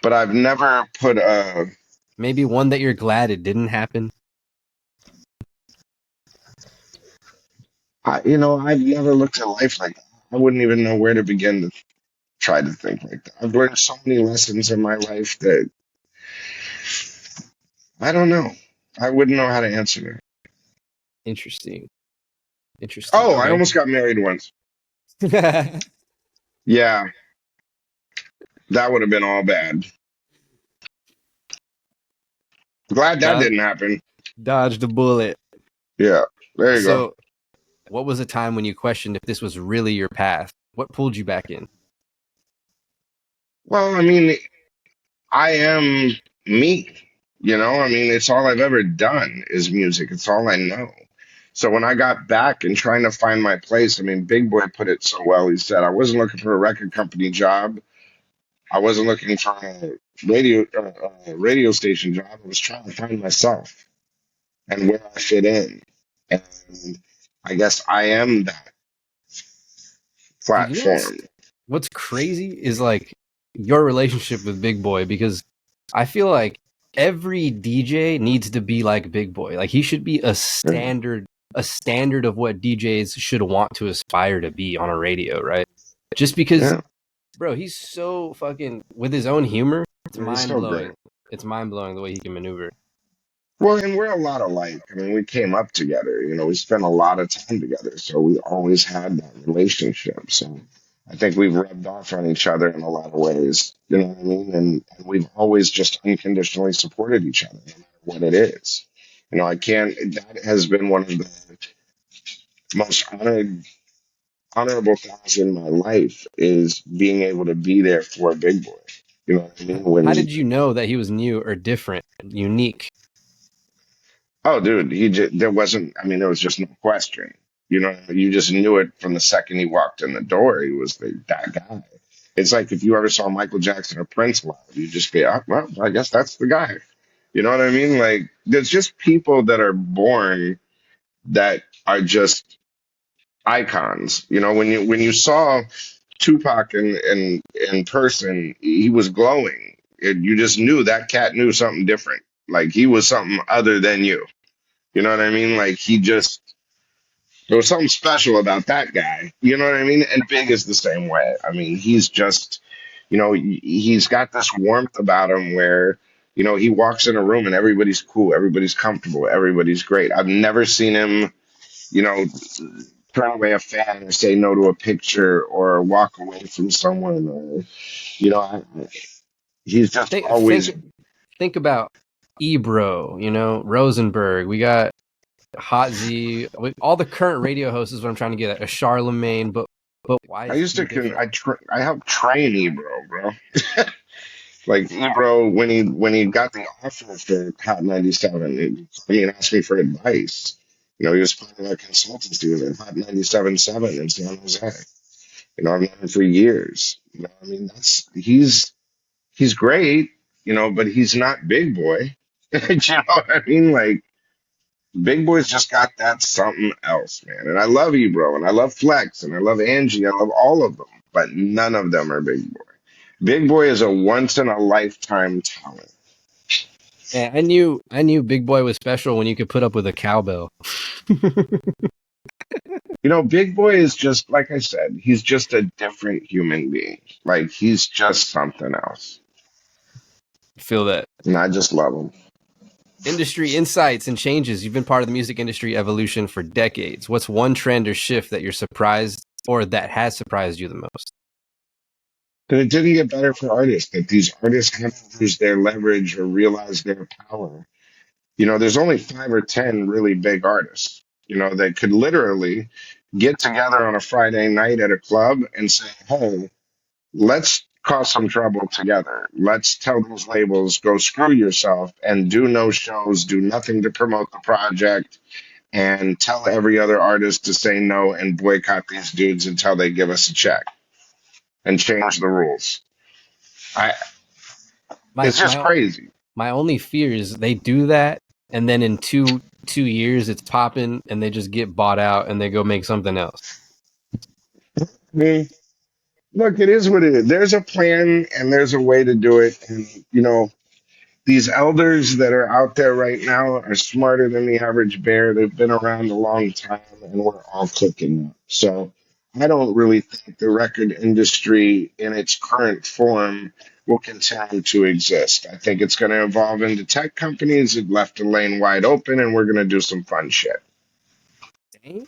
But I've never put a Maybe one that you're glad it didn't happen? I've never looked at life like that. I wouldn't even know where to begin to try to think like that. I've learned so many lessons in my life that I don't know. I wouldn't know how to answer it. Interesting. Interesting. Oh, I Okay. almost got married once. Yeah, that would have been all bad. Glad that Dodge, didn't happen. dodged a bullet. Yeah, there you go. So, what was a time when you questioned if this was really your path? What pulled you back in? Well, I mean, I am me. I mean, it's all I've ever done is music. It's all I know. So when I got back and trying to find my place, I mean, Big Boy put it so well. He said, I wasn't looking for a record company job. I wasn't looking for a radio station job. I was trying to find myself and where I fit in. And I guess I am that Dude, you know platform. what's crazy is like your relationship with Big Boy, because I feel like every DJ needs to be like Big Boy. Like he should be Yeah. a standard of what DJs should want to aspire to be on a radio, right? Just because, Yeah. bro, he's so fucking with his own humor. It's He's mind so great. blowing. It's mind blowing the way he can maneuver. Well, and we're a lot alike. I mean, we came up together. We spent a lot of time together, so we always had that relationship. So I think we've rubbed off on each other in a lot of ways. You know what I mean? And we've always just unconditionally supported each other, no matter what it is. I can't. That has been one of the most honorable things in my life is being able to be there for a Big Boy. You know what I mean? How When did you know that he was new or different, unique? Oh, dude, there wasn't, I mean, there was just no question. You just knew it from the second he walked in the door. He was that guy. It's like if you ever saw Michael Jackson or Prince live, you'd just be, well, I guess that's the guy. You know what I mean? Like, there's just people that are born that are just icons. When you saw Tupac in person, he was glowing. You just knew that cat knew something different. Like he was something other than you. You know what I mean? Like there was something special about that guy. You know what I mean? And Big is the same way. I mean, he's just, he's got this warmth about him where, he walks in a room and everybody's cool, everybody's comfortable, everybody's great. I've never seen him, you know, turn away a fan or say no to a picture or walk away from someone or, you know, I, he's just Think always, think think about Ebro, Rosenberg. We got Hot Z. All the current radio hosts is what I'm trying to get at. A Charlemagne, but why I is used he to, different? I helped train Ebro, bro. Like Ebro, when he got the offer for Hot 97, asked me for advice. He was part of our consultancy with Hot 97.7 in San Jose. I've known him for years. He's great, but he's not Big Boy. You know what I mean? Like Big Boy's just got that something else, man. And I love Ebro, and I love Flex, and I love Angie. I love all of them, but none of them are Big Boy. Big Boy is a once in a lifetime talent. And I knew Big Boy was special when you could put up with a cowbell. Big Boy is just, like I said, he's just a different human being. Like, he's just something else. Feel that. And I just love him. Industry insights and changes. You've been part of the music industry evolution for decades. What's one trend or shift that you're surprised or that has surprised you the most? That it didn't get better for artists, that these artists haven't used their leverage or realized their power. There's only 5 or 10 really big artists, that could literally get together on a Friday night at a club and say, hey, let's cause some trouble together. Let's tell those labels, go screw yourself and do no shows, do nothing to promote the project, and tell every other artist to say no and boycott these dudes until they give us a check and change the rules. I My It's just my crazy. my only fear is they do that, and then in two years it's popping, and they just get bought out, and they go make something else. I mean, look, it is what it is. There's a plan and there's a way to do it. And, these elders that are out there right now are smarter than the average bear. They've been around a long time and we're all clicking up. So I don't really think the record industry in its current form will continue to exist. I think it's going to evolve into tech companies. It left a lane wide open and we're going to do some fun shit. Dang.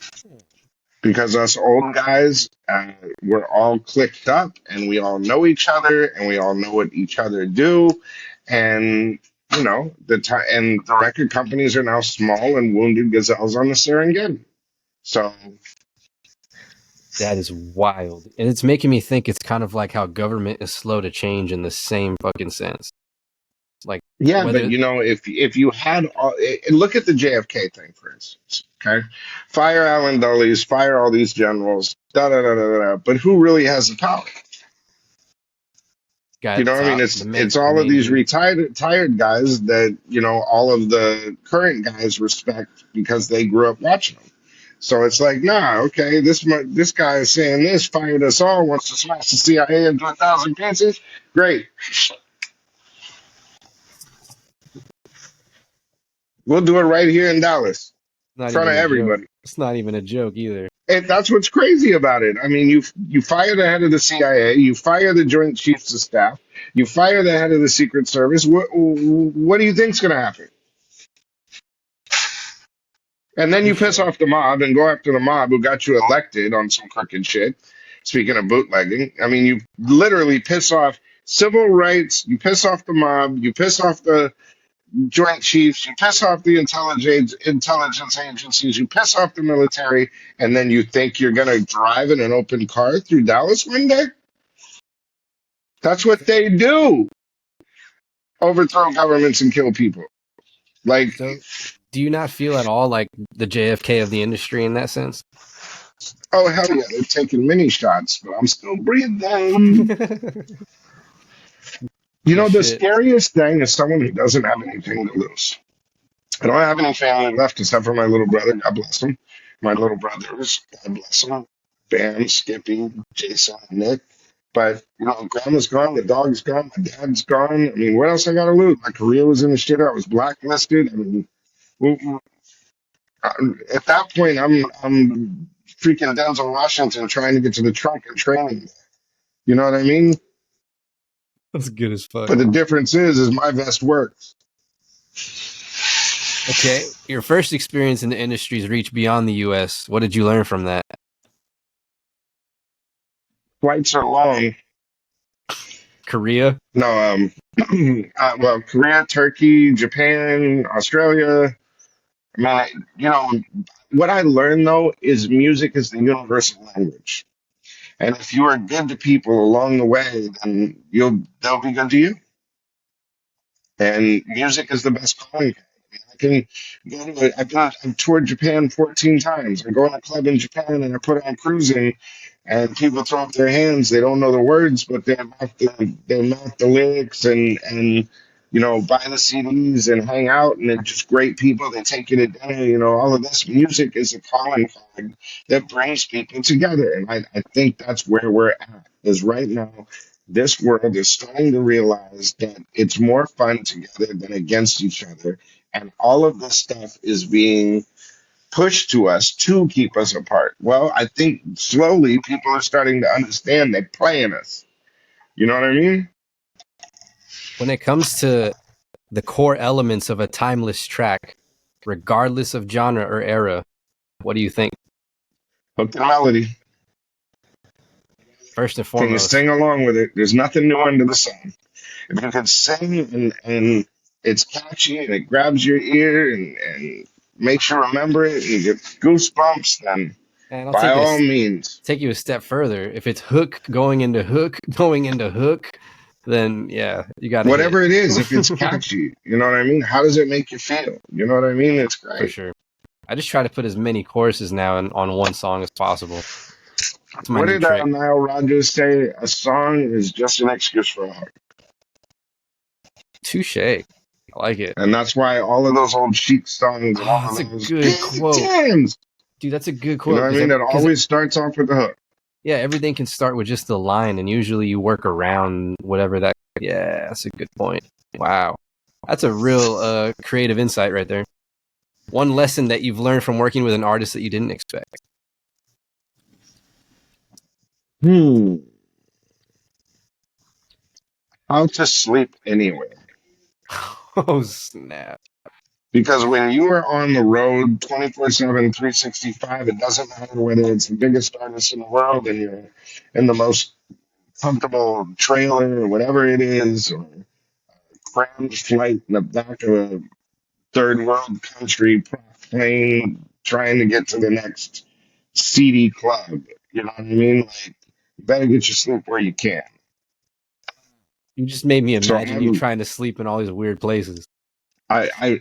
Because us old guys, we're all clicked up and we all know each other and we all know what each other do. And, the record companies are now small and wounded gazelles on the Serengeti. So, That is wild. And it's making me think it's kind of like how government is slow to change in the same fucking sense. Like yeah, but whether if you had look at the JFK thing, for instance, okay? Fire Alan Dulles, fire all these generals, da da da da da. But who really has the power? guy at the What I mean? top, It's the all of main these dude. retired guys that all of the current guys respect because they grew up watching them. So it's like, nah, okay, this guy is saying this, fired us all, wants to smash the CIA into 1,000 pieces. Great, we'll do it right here in Dallas, in Not front even of a joke. everybody. It's not even a joke either. And that's what's crazy about it. I mean, you fire the head of the CIA, you fire the Joint Chiefs of Staff, you fire the head of the Secret Service. What do you think's going to happen? And then For you piss sure. off the mob and go after the mob who got you elected on some crooked shit. Speaking of bootlegging, I mean, you literally piss off civil rights, you piss off the mob, you piss off the Joint Chiefs, you piss off the intelligence agencies, you piss off the military, and then you think you're going to drive in an open car through Dallas one day? That's what they do. Overthrow governments and kill people. Like, So do you not feel at all like the JFK of the industry in that sense? oh, hell yeah, they're taking mini shots, but I'm still breathing. For The shit. scariest thing is someone who doesn't have anything to lose. I don't have any family left except for my little brother. God bless him. My little brothers. God bless them. Bam, Skippy, Jason, Nick. But grandma's gone. The dog's gone. My dad's gone. I mean, what else I got to lose? My career was in the shit. I was blacklisted. I mean, w- w- at that point, I'm freaking Denzel Washington trying to get to the trunk and training. You know what I mean? That's good as fuck. But the difference is my vest works. Okay. Your first experience in the industry's reached beyond the US. What did you learn from that? Flights are long. Korea? No, well, Korea, Turkey, Japan, Australia. I mean, what I learned though is music is the universal language, and if you are good to people along the way, then they'll be good to you. And music is the best calling card. I can go to I've toured Japan 14 times. I go in a club in Japan and I put on cruising, and people throw up their hands. They don't know the words, but they mouth the lyrics and buy the CDs and hang out, and they're just great people. They take you to dinner. All of this music is a calling card that brings people together, and I think that's where we're at. Is right now this world is starting to realize that it's more fun together than against each other. And all of this stuff is being pushed to us to keep us apart. Well, I think slowly people are starting to understand they're playing us. You know what I mean? When it comes to the core elements of a timeless track, regardless of genre or era, what do you think? Hook and melody. First and Can you foremost, sing along with it? There's nothing new under the sun. If you can sing and it's catchy and it grabs your ear and makes you remember it and you get goosebumps, then and I'll by all means, take you a step further. If it's hook going into hook going into hook, then yeah, you got to hit whatever it is, if it's catchy, you know what I mean? How does it make you feel? You know what I mean? It's for great. sure. I just try to put as many choruses now on one song as possible. That's my What new did trick. Nile Rodgers say? A song is just an excuse for a heart. Touche. I like it. And that's why all of those old Chic songs and Oh, all that's a of those good big quote, jams, dude. That's a good you know quote what I mean? It because always starts off with the hook. yeah, everything can start with just the line, and usually you work around whatever that. Yeah, that's a good point. Wow, that's a real creative insight right there. One lesson that you've learned from working with an artist that you didn't expect. Hmm. How to sleep anywhere. Oh snap! Because when you are on the road 24/7, 365, it doesn't matter whether it's the biggest artist in the world and you're in the most comfortable trailer or whatever it is, or crammed flight in the back of a third world country plane trying to get to the next seedy club. You know what I mean? Like, you better get your sleep where you can. You just made me So imagine you trying to sleep in all these weird places. I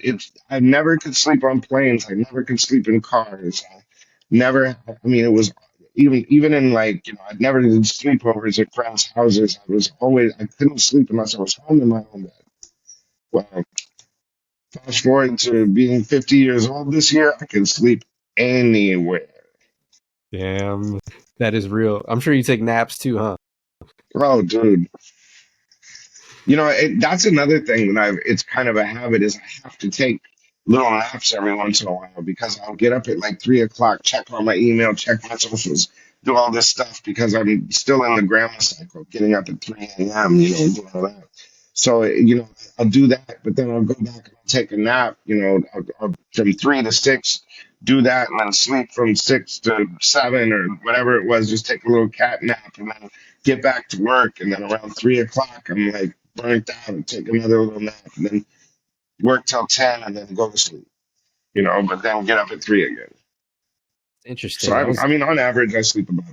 never could sleep on planes. I never could sleep in cars. I never. I mean, it was even in like I'd never did sleepovers at friends' houses. I couldn't sleep unless I was home in my own bed. Well, fast forward to being 50 years old this year, I can sleep anywhere. Damn, that is real. I'm sure you take naps too, huh? Oh, dude. That's another thing that it's kind of a habit is I have to take little naps every once in a while because I'll get up at like 3 o'clock, check on my email, check my socials, do all this stuff because I'm still in the grandma cycle, getting up at 3 a.m., doing all that. So, I'll do that, but then I'll go back and I'll take a nap, I'll from 3 to 6, do that and then sleep from 6 to 7 or whatever it was, just take a little cat nap and then get back to work. And then around 3 o'clock, I'm like, burnt out and take another little nap and then work till 10 and then go to sleep, but then get up at 3 again. So, Interesting. I mean, on average, I sleep about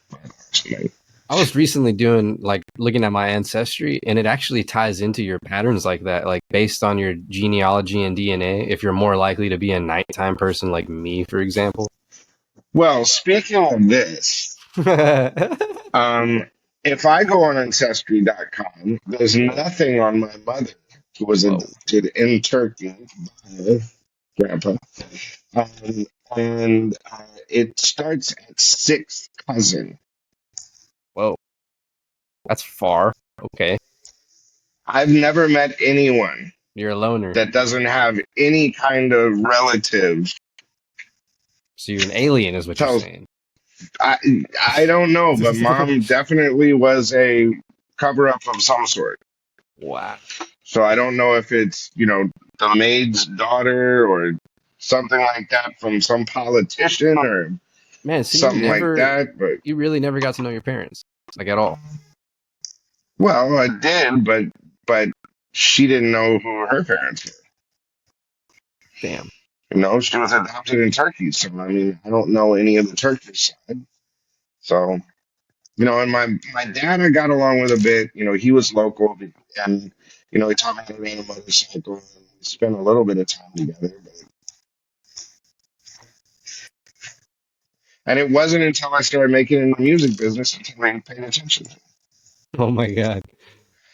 5 hours a night. I was recently doing like looking at my ancestry, and it actually ties into your patterns like that, like based on your genealogy and DNA. If you're more likely to be a nighttime person, like me, for example. Well, speaking of this, Whoa. um, if I go on Ancestry.com, there's nothing on my mother who was Whoa. adopted in Turkey by grandpa. Um, and it starts at sixth cousin. Whoa. That's far. Okay. I've never met anyone You're a loner. that doesn't have any kind of relative. So you're an alien, is what you're So saying. I I don't know, but mom definitely was a cover up of some sort. Wow. So I don't know if it's, the maid's daughter or something like that from some politician or Man, so something like that. But you really never got to know your parents, like at all. well, I did, but she didn't know who her parents were. Damn. She was adopted in Turkey, so I mean, I don't know any of the Turkish side. So, and my dad I got along with a bit. He was local, and he taught me how to ride a motorcycle, and we spent a little bit of time together. And it wasn't until I started making it in the music business until I paid attention. Oh my god.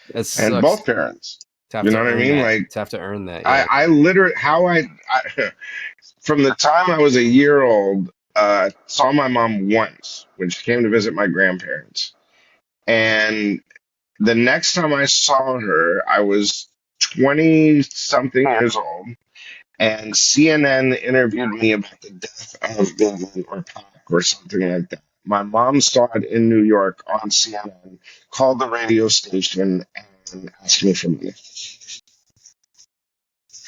That And sucks both parents, to have you to know what I earn mean? that. Like To have to earn that, I, yeah. I literally I from the time I was a year old, saw my mom once when she came to visit my grandparents. And the next time I saw her, I was 20 something years old. And CNN interviewed me about the death of Biggie or Pac or something like that. My mom saw it in New York on CNN, called the radio station, and asked me for money.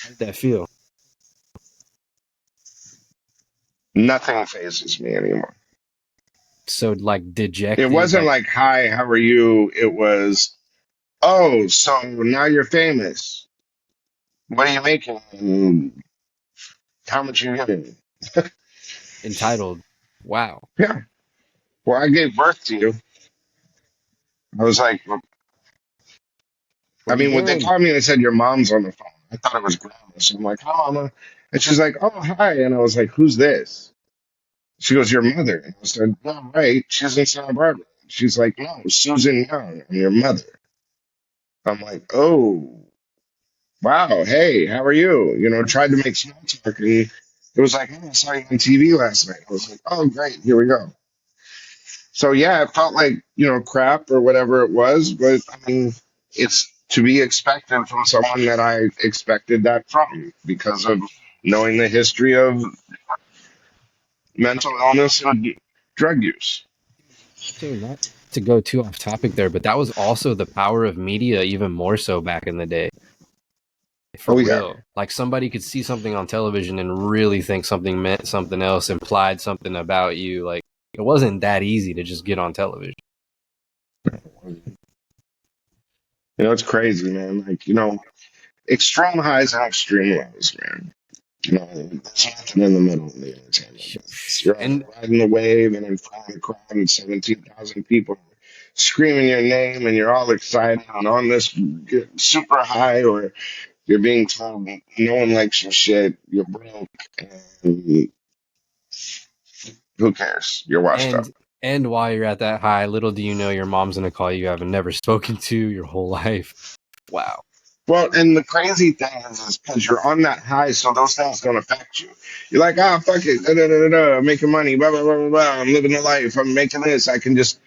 How did that feel? Nothing phases me anymore. So like It dejected, wasn't like like, hi, how are you? It was, oh, so now you're famous. What are you making? And how much are you getting? entitled. Wow. Yeah. Well, I gave birth to you. I was like, well, I What you mean, when they doing? called me and they said, your mom's on the phone, I thought it was grandma. So I'm like, oh, Mama. And she's like, oh, hi. And I was like, who's this? She goes, your mother. And I said, no, right. She's in Santa Barbara. She's like, no, Susan Young. I'm your mother. I'm like, oh, wow. Hey, how are you? You know, tried to make small talk. And it was like, oh, I saw you on TV last night. I was like, oh, great. Here we go. So yeah, it felt like, crap or whatever it was, but I mean, it's to be expected from someone that I expected that from because of knowing the history of mental illness and drug use. Also, not to go too off topic there, but that was also the power of media, even more so back in the day. For Oh yeah. real. Like somebody could see something on television and really think something meant something else, implied something about you. Like it wasn't that easy to just get on television. It's crazy, man. Like, extreme highs and extreme lows, man. There's nothing in the middle in the entertainment business. You're either And riding the wave and in front of the crowd and 17,000 people screaming your name and you're all excited and on this super high, or you're being told no one likes your shit, you're broke, and who cares? You're washed up. and while you're at that high, little do you know your mom's gonna call you haven't never spoken to your whole life. Wow. Well, and the crazy thing is because you're on that high, so those things don't affect you. You're like, ah, fuck it, da, da, da, da, da, I'm making money, blah, blah, blah, blah, blah. I'm living the life. I'm making this. I can just,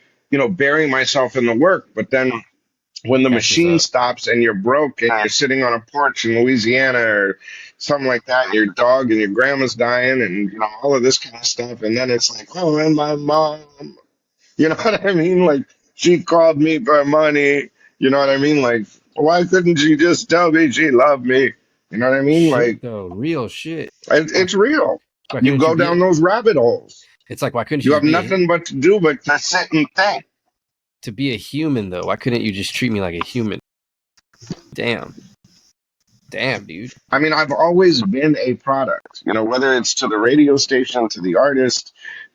bury myself in the work. But then when the Catches machine up. stops and you're broke and you're sitting on a porch in Louisiana or something like that, and your dog and your grandma's dying and, all of this kind of stuff. And then it's like, oh, and my mom. You know what I mean? Like, she called me for money. You know what I mean? Like, why couldn't she just tell me she loved me? You know what I mean? Shit Like, though, real shit. it's real. Why You couldn't you go be down those rabbit holes. it's like why couldn't you You have just nothing but to do but to sit and think. to be a human though? Why couldn't you just treat me like a human? Damn. Damn, dude. I mean, I've always been a product, whether it's to the radio station, to the artist,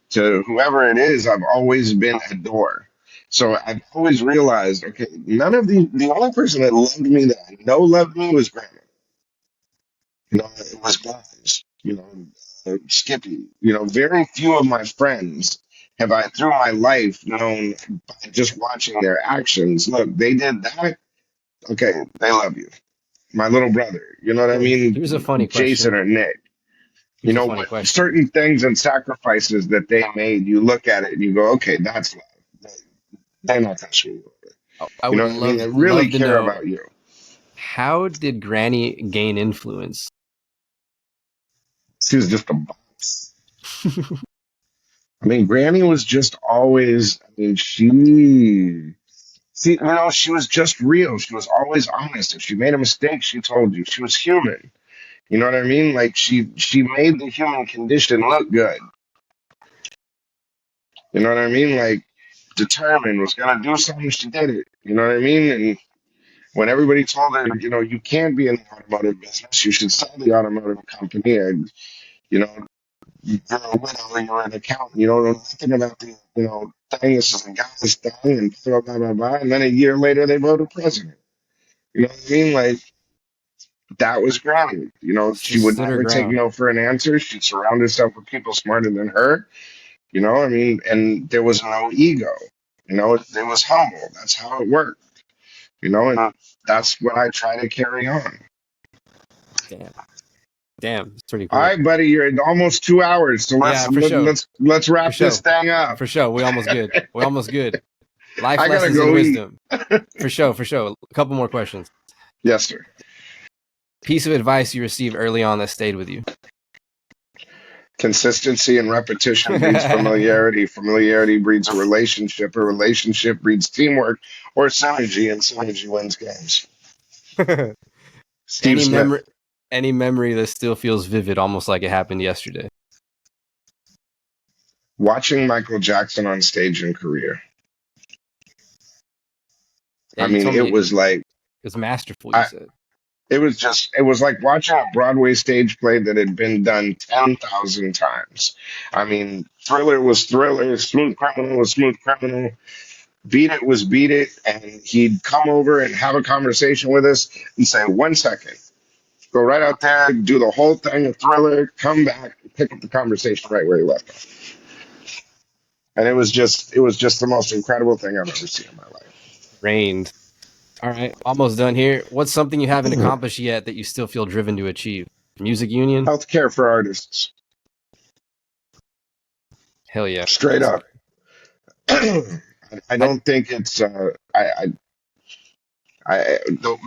to whoever it is, I've always been a door. So I've always realized, okay, none of the only person that loved me that I know loved me was grandma. It was guys, Skippy. Very few of my friends have I through my life known by just watching their actions. Look, they did that. Okay, they love you. My little brother, you know what I So mean? here's a funny Jason question. or Nick. Here's a funny question. Certain things and sacrifices that they made, you look at it and you go, okay, that's love. They're not gonna screw you over. I You would know what I mean? They really love to care know about you. how did Granny gain influence? She was just a boss. I mean, Granny was just always, I mean, she was just real. She was always honest. If she made a mistake, she told you. She was human. You know what I mean? Like she made the human condition look good. You know what I mean? Like determined, was gonna do something, she did it. You know what I mean? And when everybody told her, you can't be in the automotive business, you should sell the automotive company, and you know, you're a widow, you're an accountant, you don't know nothing about the, thing. This is a guy's thing, and blah blah blah blah. And then a year later, they voted president. You know what I mean? Like that was Granny. She Just would stood her never take ground. no for an answer. She'd surround herself with people smarter than her. I mean, and there was no ego. It was humble. That's how it worked. And that's what I try to carry on. Damn. Damn. It's pretty All cool. right, buddy, you're at almost 2 hours, so Yeah, for sure. let's For wrap this sure. thing up. For sure. We almost good. We almost good. Life I gotta lessons and go eat. wisdom. For sure. For sure. A couple more questions. Yes, sir. Piece of advice you received early on that stayed with you. Consistency and repetition breeds familiarity. Familiarity breeds a relationship. A relationship breeds teamwork or synergy, and synergy wins games. Steve any Smith. memory, any memory that still feels vivid, almost like it happened yesterday. Watching Michael Jackson on stage in Korea. Yeah, I you mean, told it me it was like was masterful. You I. said. It was like watching a Broadway stage play that had been done 10,000 times. I mean, Thriller was Thriller, Smooth Criminal was Smooth Criminal, Beat It was Beat It, and he'd come over and have a conversation with us and say, 1 second, go right out there, do the whole thing of Thriller, come back, pick up the conversation right where he left off. And it was just the most incredible thing I've ever seen in my Rained. All right, almost done here. What's something you haven't life. accomplished yet that you still feel driven to achieve? Music union? Healthcare for artists, Hell yeah. straight That's up. I I, don't think it's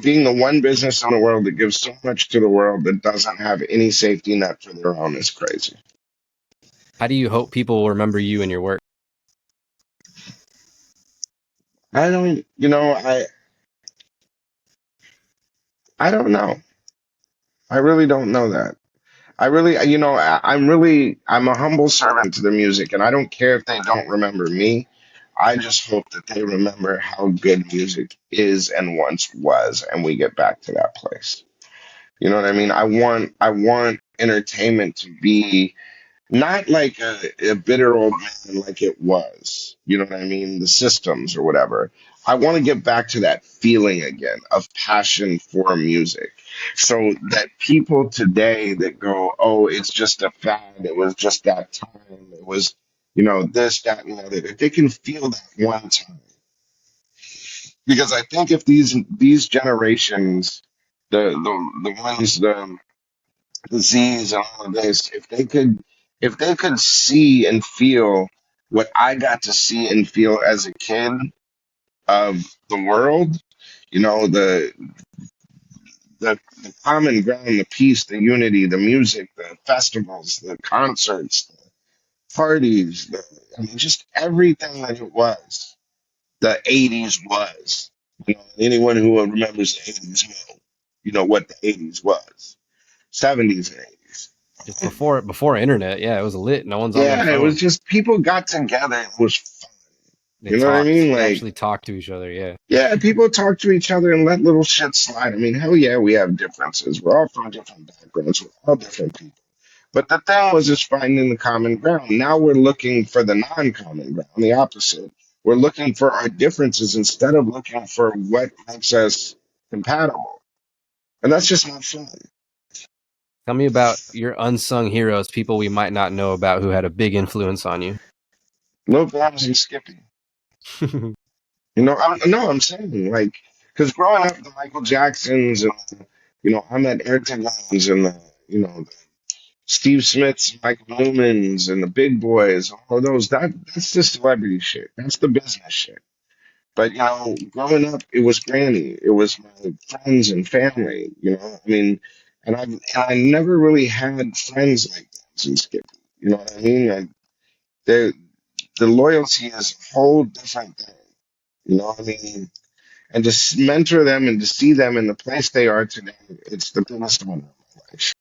being the one business in the world that gives so much to the world that doesn't have any safety net for their own is crazy. how do you hope people will remember you and your work? I don't, you know, I don't know. I really don't know that. I really, you know, I'm a humble servant to the music, and I don't care if they don't remember me. I just hope that they remember how good music is and once was, and we get back to that place. You know what I mean? I want entertainment to be not like a bitter old man like it was. You know what I mean? The systems or whatever. I want to get back to that feeling again of passion for music. So that people today that go, oh, it's just a fad. It was just that time. It was, you know, this, that, and the other. If they can feel that one time. Because I think if these generations, the ones, the Z's and all of this, if they could see and feel what I got to see and feel as a kid of the world, you know, the common ground, the peace, the unity, the music, the festivals, the concerts, the parties, I mean, just everything that it was, the 80s was. You know, anyone who remembers the 80s know, you know, what the 80s was, 70s and 80s. Just before internet, yeah, it was lit. No one's on their Yeah, it was phone. just people got together. It was fun. They You know what I talked. mean? They Like, actually talked to each other. Yeah. yeah, people talk to each other and let little shit slide. I mean, hell yeah, we have differences. We're all from different backgrounds. We're all different people. But the thing was just finding the common ground. Now we're looking for the non-common ground, the opposite. We're looking for our differences instead of looking for what makes us compatible. And that's just not fun. Tell me about your unsung heroes, people we might not know about who had a big influence on you. No bombs and Skippy. You know, I'm saying like, because growing up, the Michael Jacksons and you know, I'm at Ayrton Jones and the you know Steve Smiths, Michael Newmans, and the big boys, all of those. That's the celebrity shit. That's the business shit. But you know, growing up, it was Granny. It was my friends and family. You know, I mean, I never really had friends like that in Skippy. You know what I mean? The the loyalty is a whole different thing. You know what I mean? And to mentor them and to see them in the place they are today, it's the biggest honor of my life.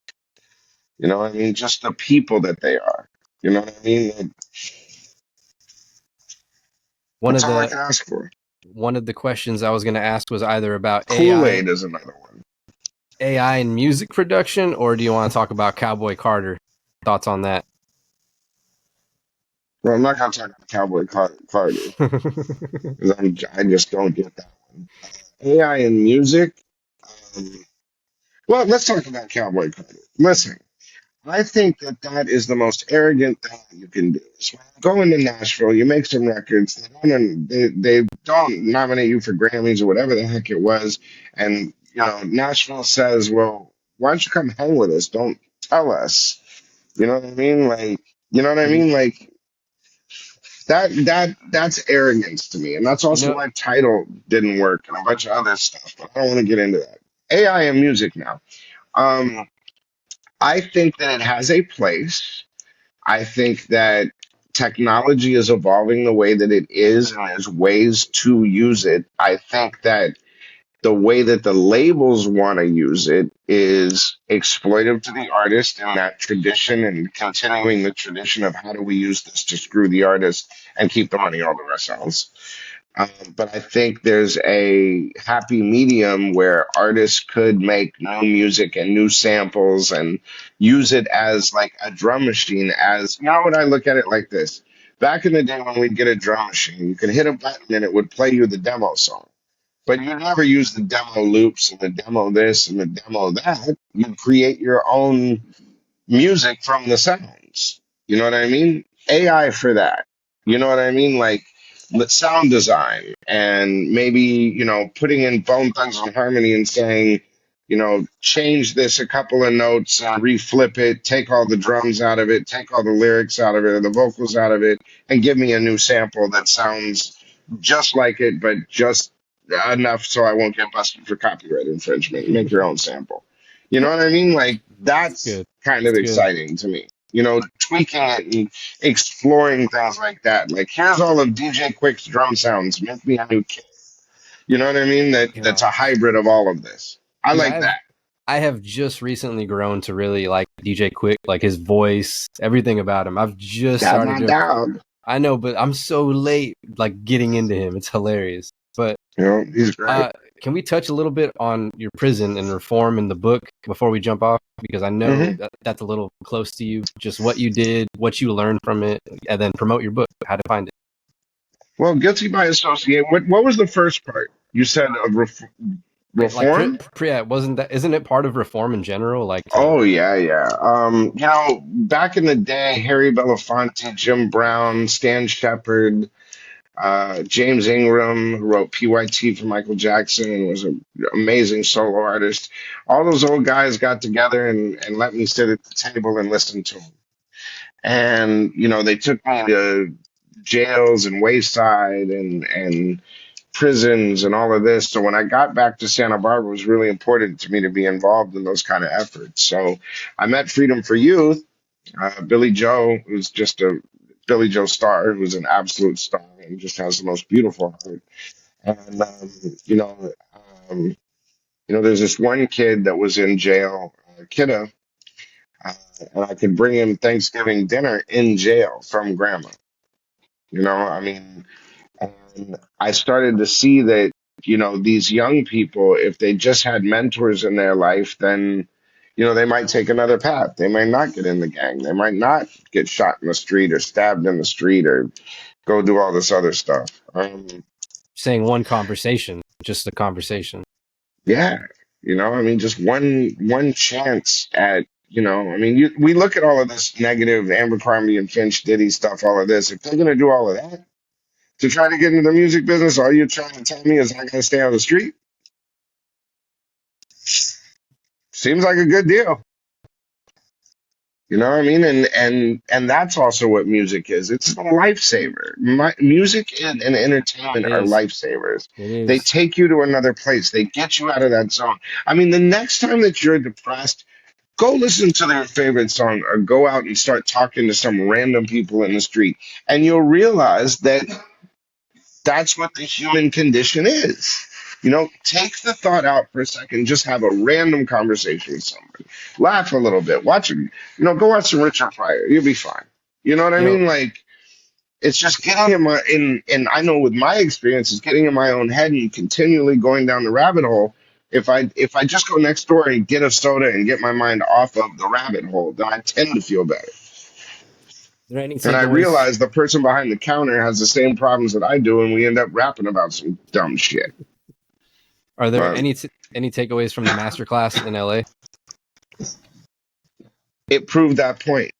You know what I mean? Just the people that they are. You know what I mean? Like, one that's of all I the can ask for. one of the questions I was going to ask was either about AI, Kool-Aid is another one. AI and music production, or do you want to talk about Cowboy Carter? Thoughts on that? Well, I'm not gonna talk about Carter because I just don't get that one. AI and music. Um, well, let's talk about Cowboy Carter. Listen, I think that that is the most arrogant thing that you can do. So you go into Nashville, you make some records. They don't nominate you for Grammys or whatever the heck it was, and you know Nashville says, "Well, why don't you come hang with us? Don't tell us." You know what I mean? Like, you know what I you mean? Like that's arrogance to me, and that's also know, why Title didn't work and a bunch of other stuff. But I don't want to get into that. AI and music now. Um, I think that it has a place. I think that technology is evolving the way that it is, and there's ways to use it. I think that the way that the labels want to use it is exploitive to the artist and that tradition and continuing the tradition of how do we use this to screw the artist and keep the money all to ourselves. But I think there's a happy medium where artists could make new music and new samples and use it as like a drum machine. As you know, when I look at it like this, back in the day when we'd get a drum machine, you could hit a button and it would play you the demo song. But you never use the demo loops and the demo this and the demo that. You create your own music from the sounds. You know what I mean? AI for that. You know what I mean? Like sound design and maybe, putting in Bone Thugs and Harmony and saying, change this a couple of notes, reflip it, take all the drums out of it, take all the lyrics out of it, the vocals out of it, and give me a new sample that sounds just like it, but just enough so I won't get busted for copyright infringement. Make your own sample. You know what I mean? Like It's that's good. kind of It's good. exciting to me. Tweaking it and exploring things like that. Like here's all of DJ Quick's drum sounds. Make me a new kit. You know what I mean? That's a Gosh. hybrid of all of this. I Dude, like that. I have just recently grown to really like DJ Quick, like his voice, everything about him. I've just That's started my to dog. I know, but I'm so late like getting into him. It's hilarious. But He's great. uh can we touch a little bit on your prison and reform in the book before we jump off? Because I know Hmm. that's a little close to you. Just what you did, what you learned from it, and then promote your book, how to find it. Well, guilty by association. What was the first part? You said of Like reform? wasn't that isn't it part of reform in general? Like to Oh yeah, yeah. Back in the day, Harry Belafonte, Jim Brown, Stan Shepard, James Ingram, who wrote PYT for Michael Jackson and was an amazing solo artist. All those old guys got together and let me sit at the table and listen to them. And, they took me to jails and wayside and prisons and all of this. So when I got back to Santa Barbara, it was really important to me to be involved in those kind of efforts. So I met Freedom for Youth. Billy Joe, who's just a Billy Joe Star, who's an absolute star and just has the most beautiful heart. And um, there's this one kid that was in jail, kiddo, uh, and I could bring him Thanksgiving dinner in jail from grandma. I mean, and I started to see that, these young people, if they just had mentors in their life, then, they might take another path. They might not get in the gang. They might not get shot in the street or stabbed in the street or go do all this other stuff. saying one conversation, just a conversation. Yeah, I mean, just one chance at, I mean, we look at all of this negative Abercrombie and Finch, Diddy stuff, all of this. If they're gonna do all of that to try to get into the music business, all you're trying to tell me is I gotta stay on the street. Seems like a good deal. You know what I mean? And that's also what music is. It's a lifesaver. Music and It entertainment are is. lifesavers. It They is. take you to another place. They get you out of that zone. I mean, the next time that you're depressed, go listen to their favorite song or go out and start talking to some random people in the street, and you'll realize that that's what the human condition is. Take the thought out for a second. Just have a random conversation with somebody. Laugh a little bit. Go watch some Richard Pryor. You'll be fine. You know what I Yo, mean? Like, it's just getting in I know with my experience, it's getting in my own head and continually going down the rabbit hole. If I just go next door and get a soda and get my mind off of the rabbit hole, then I tend to feel better. are there any And I takeaways? realize the person behind the counter has the same problems that I do, and we end up rapping about some dumb shit. Are there But any takeaways from the masterclass in LA? it proved that point.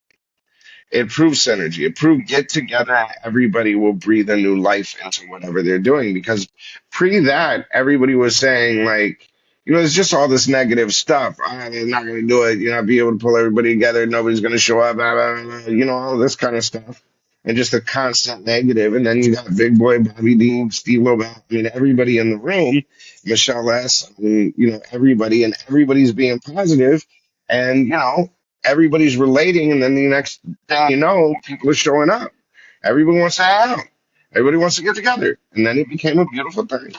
It proved synergy. It proved get together and everybody will breathe a new life into whatever they're doing. Because pre that, everybody was saying, like, there's just all this negative stuff. They're not going to do it. Be able to pull everybody together. Nobody's going to show up. Blah, blah, blah, all this kind of stuff. and just a constant negative. And then you got Big Boy, Bobby D, Steve Lobel. I mean, everybody in the room, Michelle S. I mean, everybody, and everybody's being positive, and everybody's relating. And then the next thing you know, people are showing up. Everybody wants to hang out. Everybody wants to get together, and then it became a beautiful thing.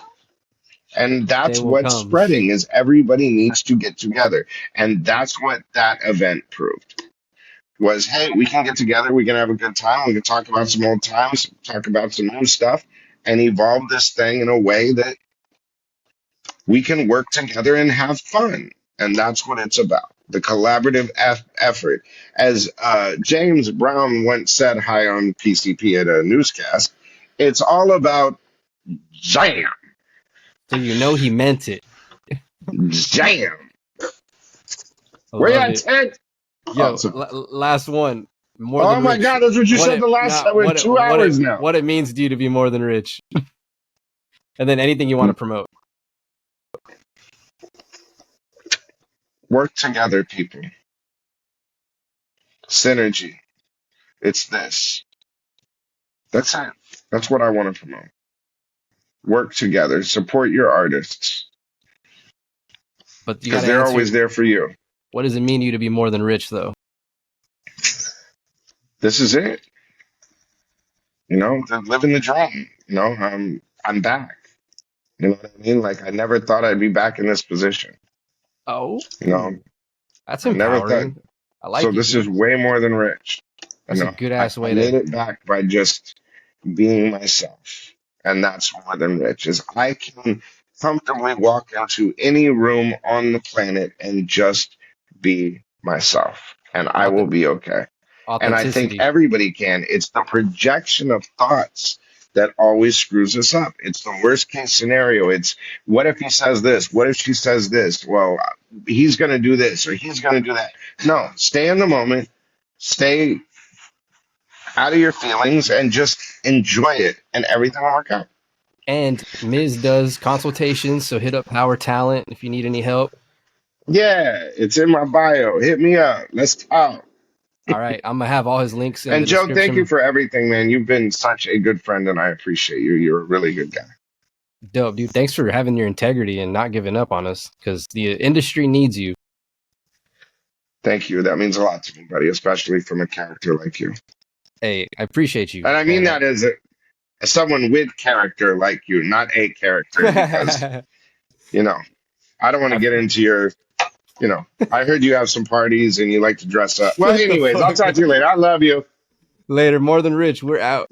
And Day that's will what's come. spreading is everybody needs to get together. And that's what that event proved was, hey, we can get together, we can have a good time, we can talk about some old times, talk about some new stuff, and evolve this thing in a way that we can work together and have fun. And that's what it's about. The collaborative effort. As James Brown once said high on PCP at a newscast, it's all about jam. So he meant it. Jam. I Where you love at, it. Ted? Yo, Awesome. last one. More Oh than my rich. God, that's what you said the last time. We're 2 hours now. What it means to you to be more than rich. And then anything you want to promote. Work together, people. Synergy. It's this. That's it. That's what I want to promote. Work together. Support your artists But you got because to they're answer, always there for you. what does it mean to you to be more than rich, though? This is it. Living the dream. I'm back. You know what I mean? Like I never thought I'd be back in this position. Oh, You know, that's I never thought. empowering. I So like it, this is dude. way more than rich. That's a good I, ass I way made to. it back by just being myself. And that's more than rich, is I can comfortably walk into any room on the planet and just be myself. And I will be okay. And I think Authenticity. everybody can. It's the projection of thoughts that always screws us up. It's the worst case scenario. It's what if he says this? What if she says this? Well, he's going to do this or he's going to do that. No, stay in the moment, stay out of your feelings, and just enjoy it, and everything will work out. And Ms. does consultations, so hit up Power Talent if you need any help. Yeah, it's in my bio. Hit me up. Let's talk. All right, I'm gonna have all his links in And the Joe, thank you description. for everything, man. You've been such a good friend, and I appreciate you. You're a really good guy. Dope, dude. Thanks for having your integrity and not giving up on us, because the industry needs you. Thank you. That means a lot to me, buddy, especially from a character like you. Hey, I appreciate you. And I mean that as someone with character like you, not a character, because, you know, I don't want to get into your, I heard you have some parties and you like to dress up. Well, Shut the anyways, I'll fuck talk to you up. later. I love you. Later, more than rich. We're out.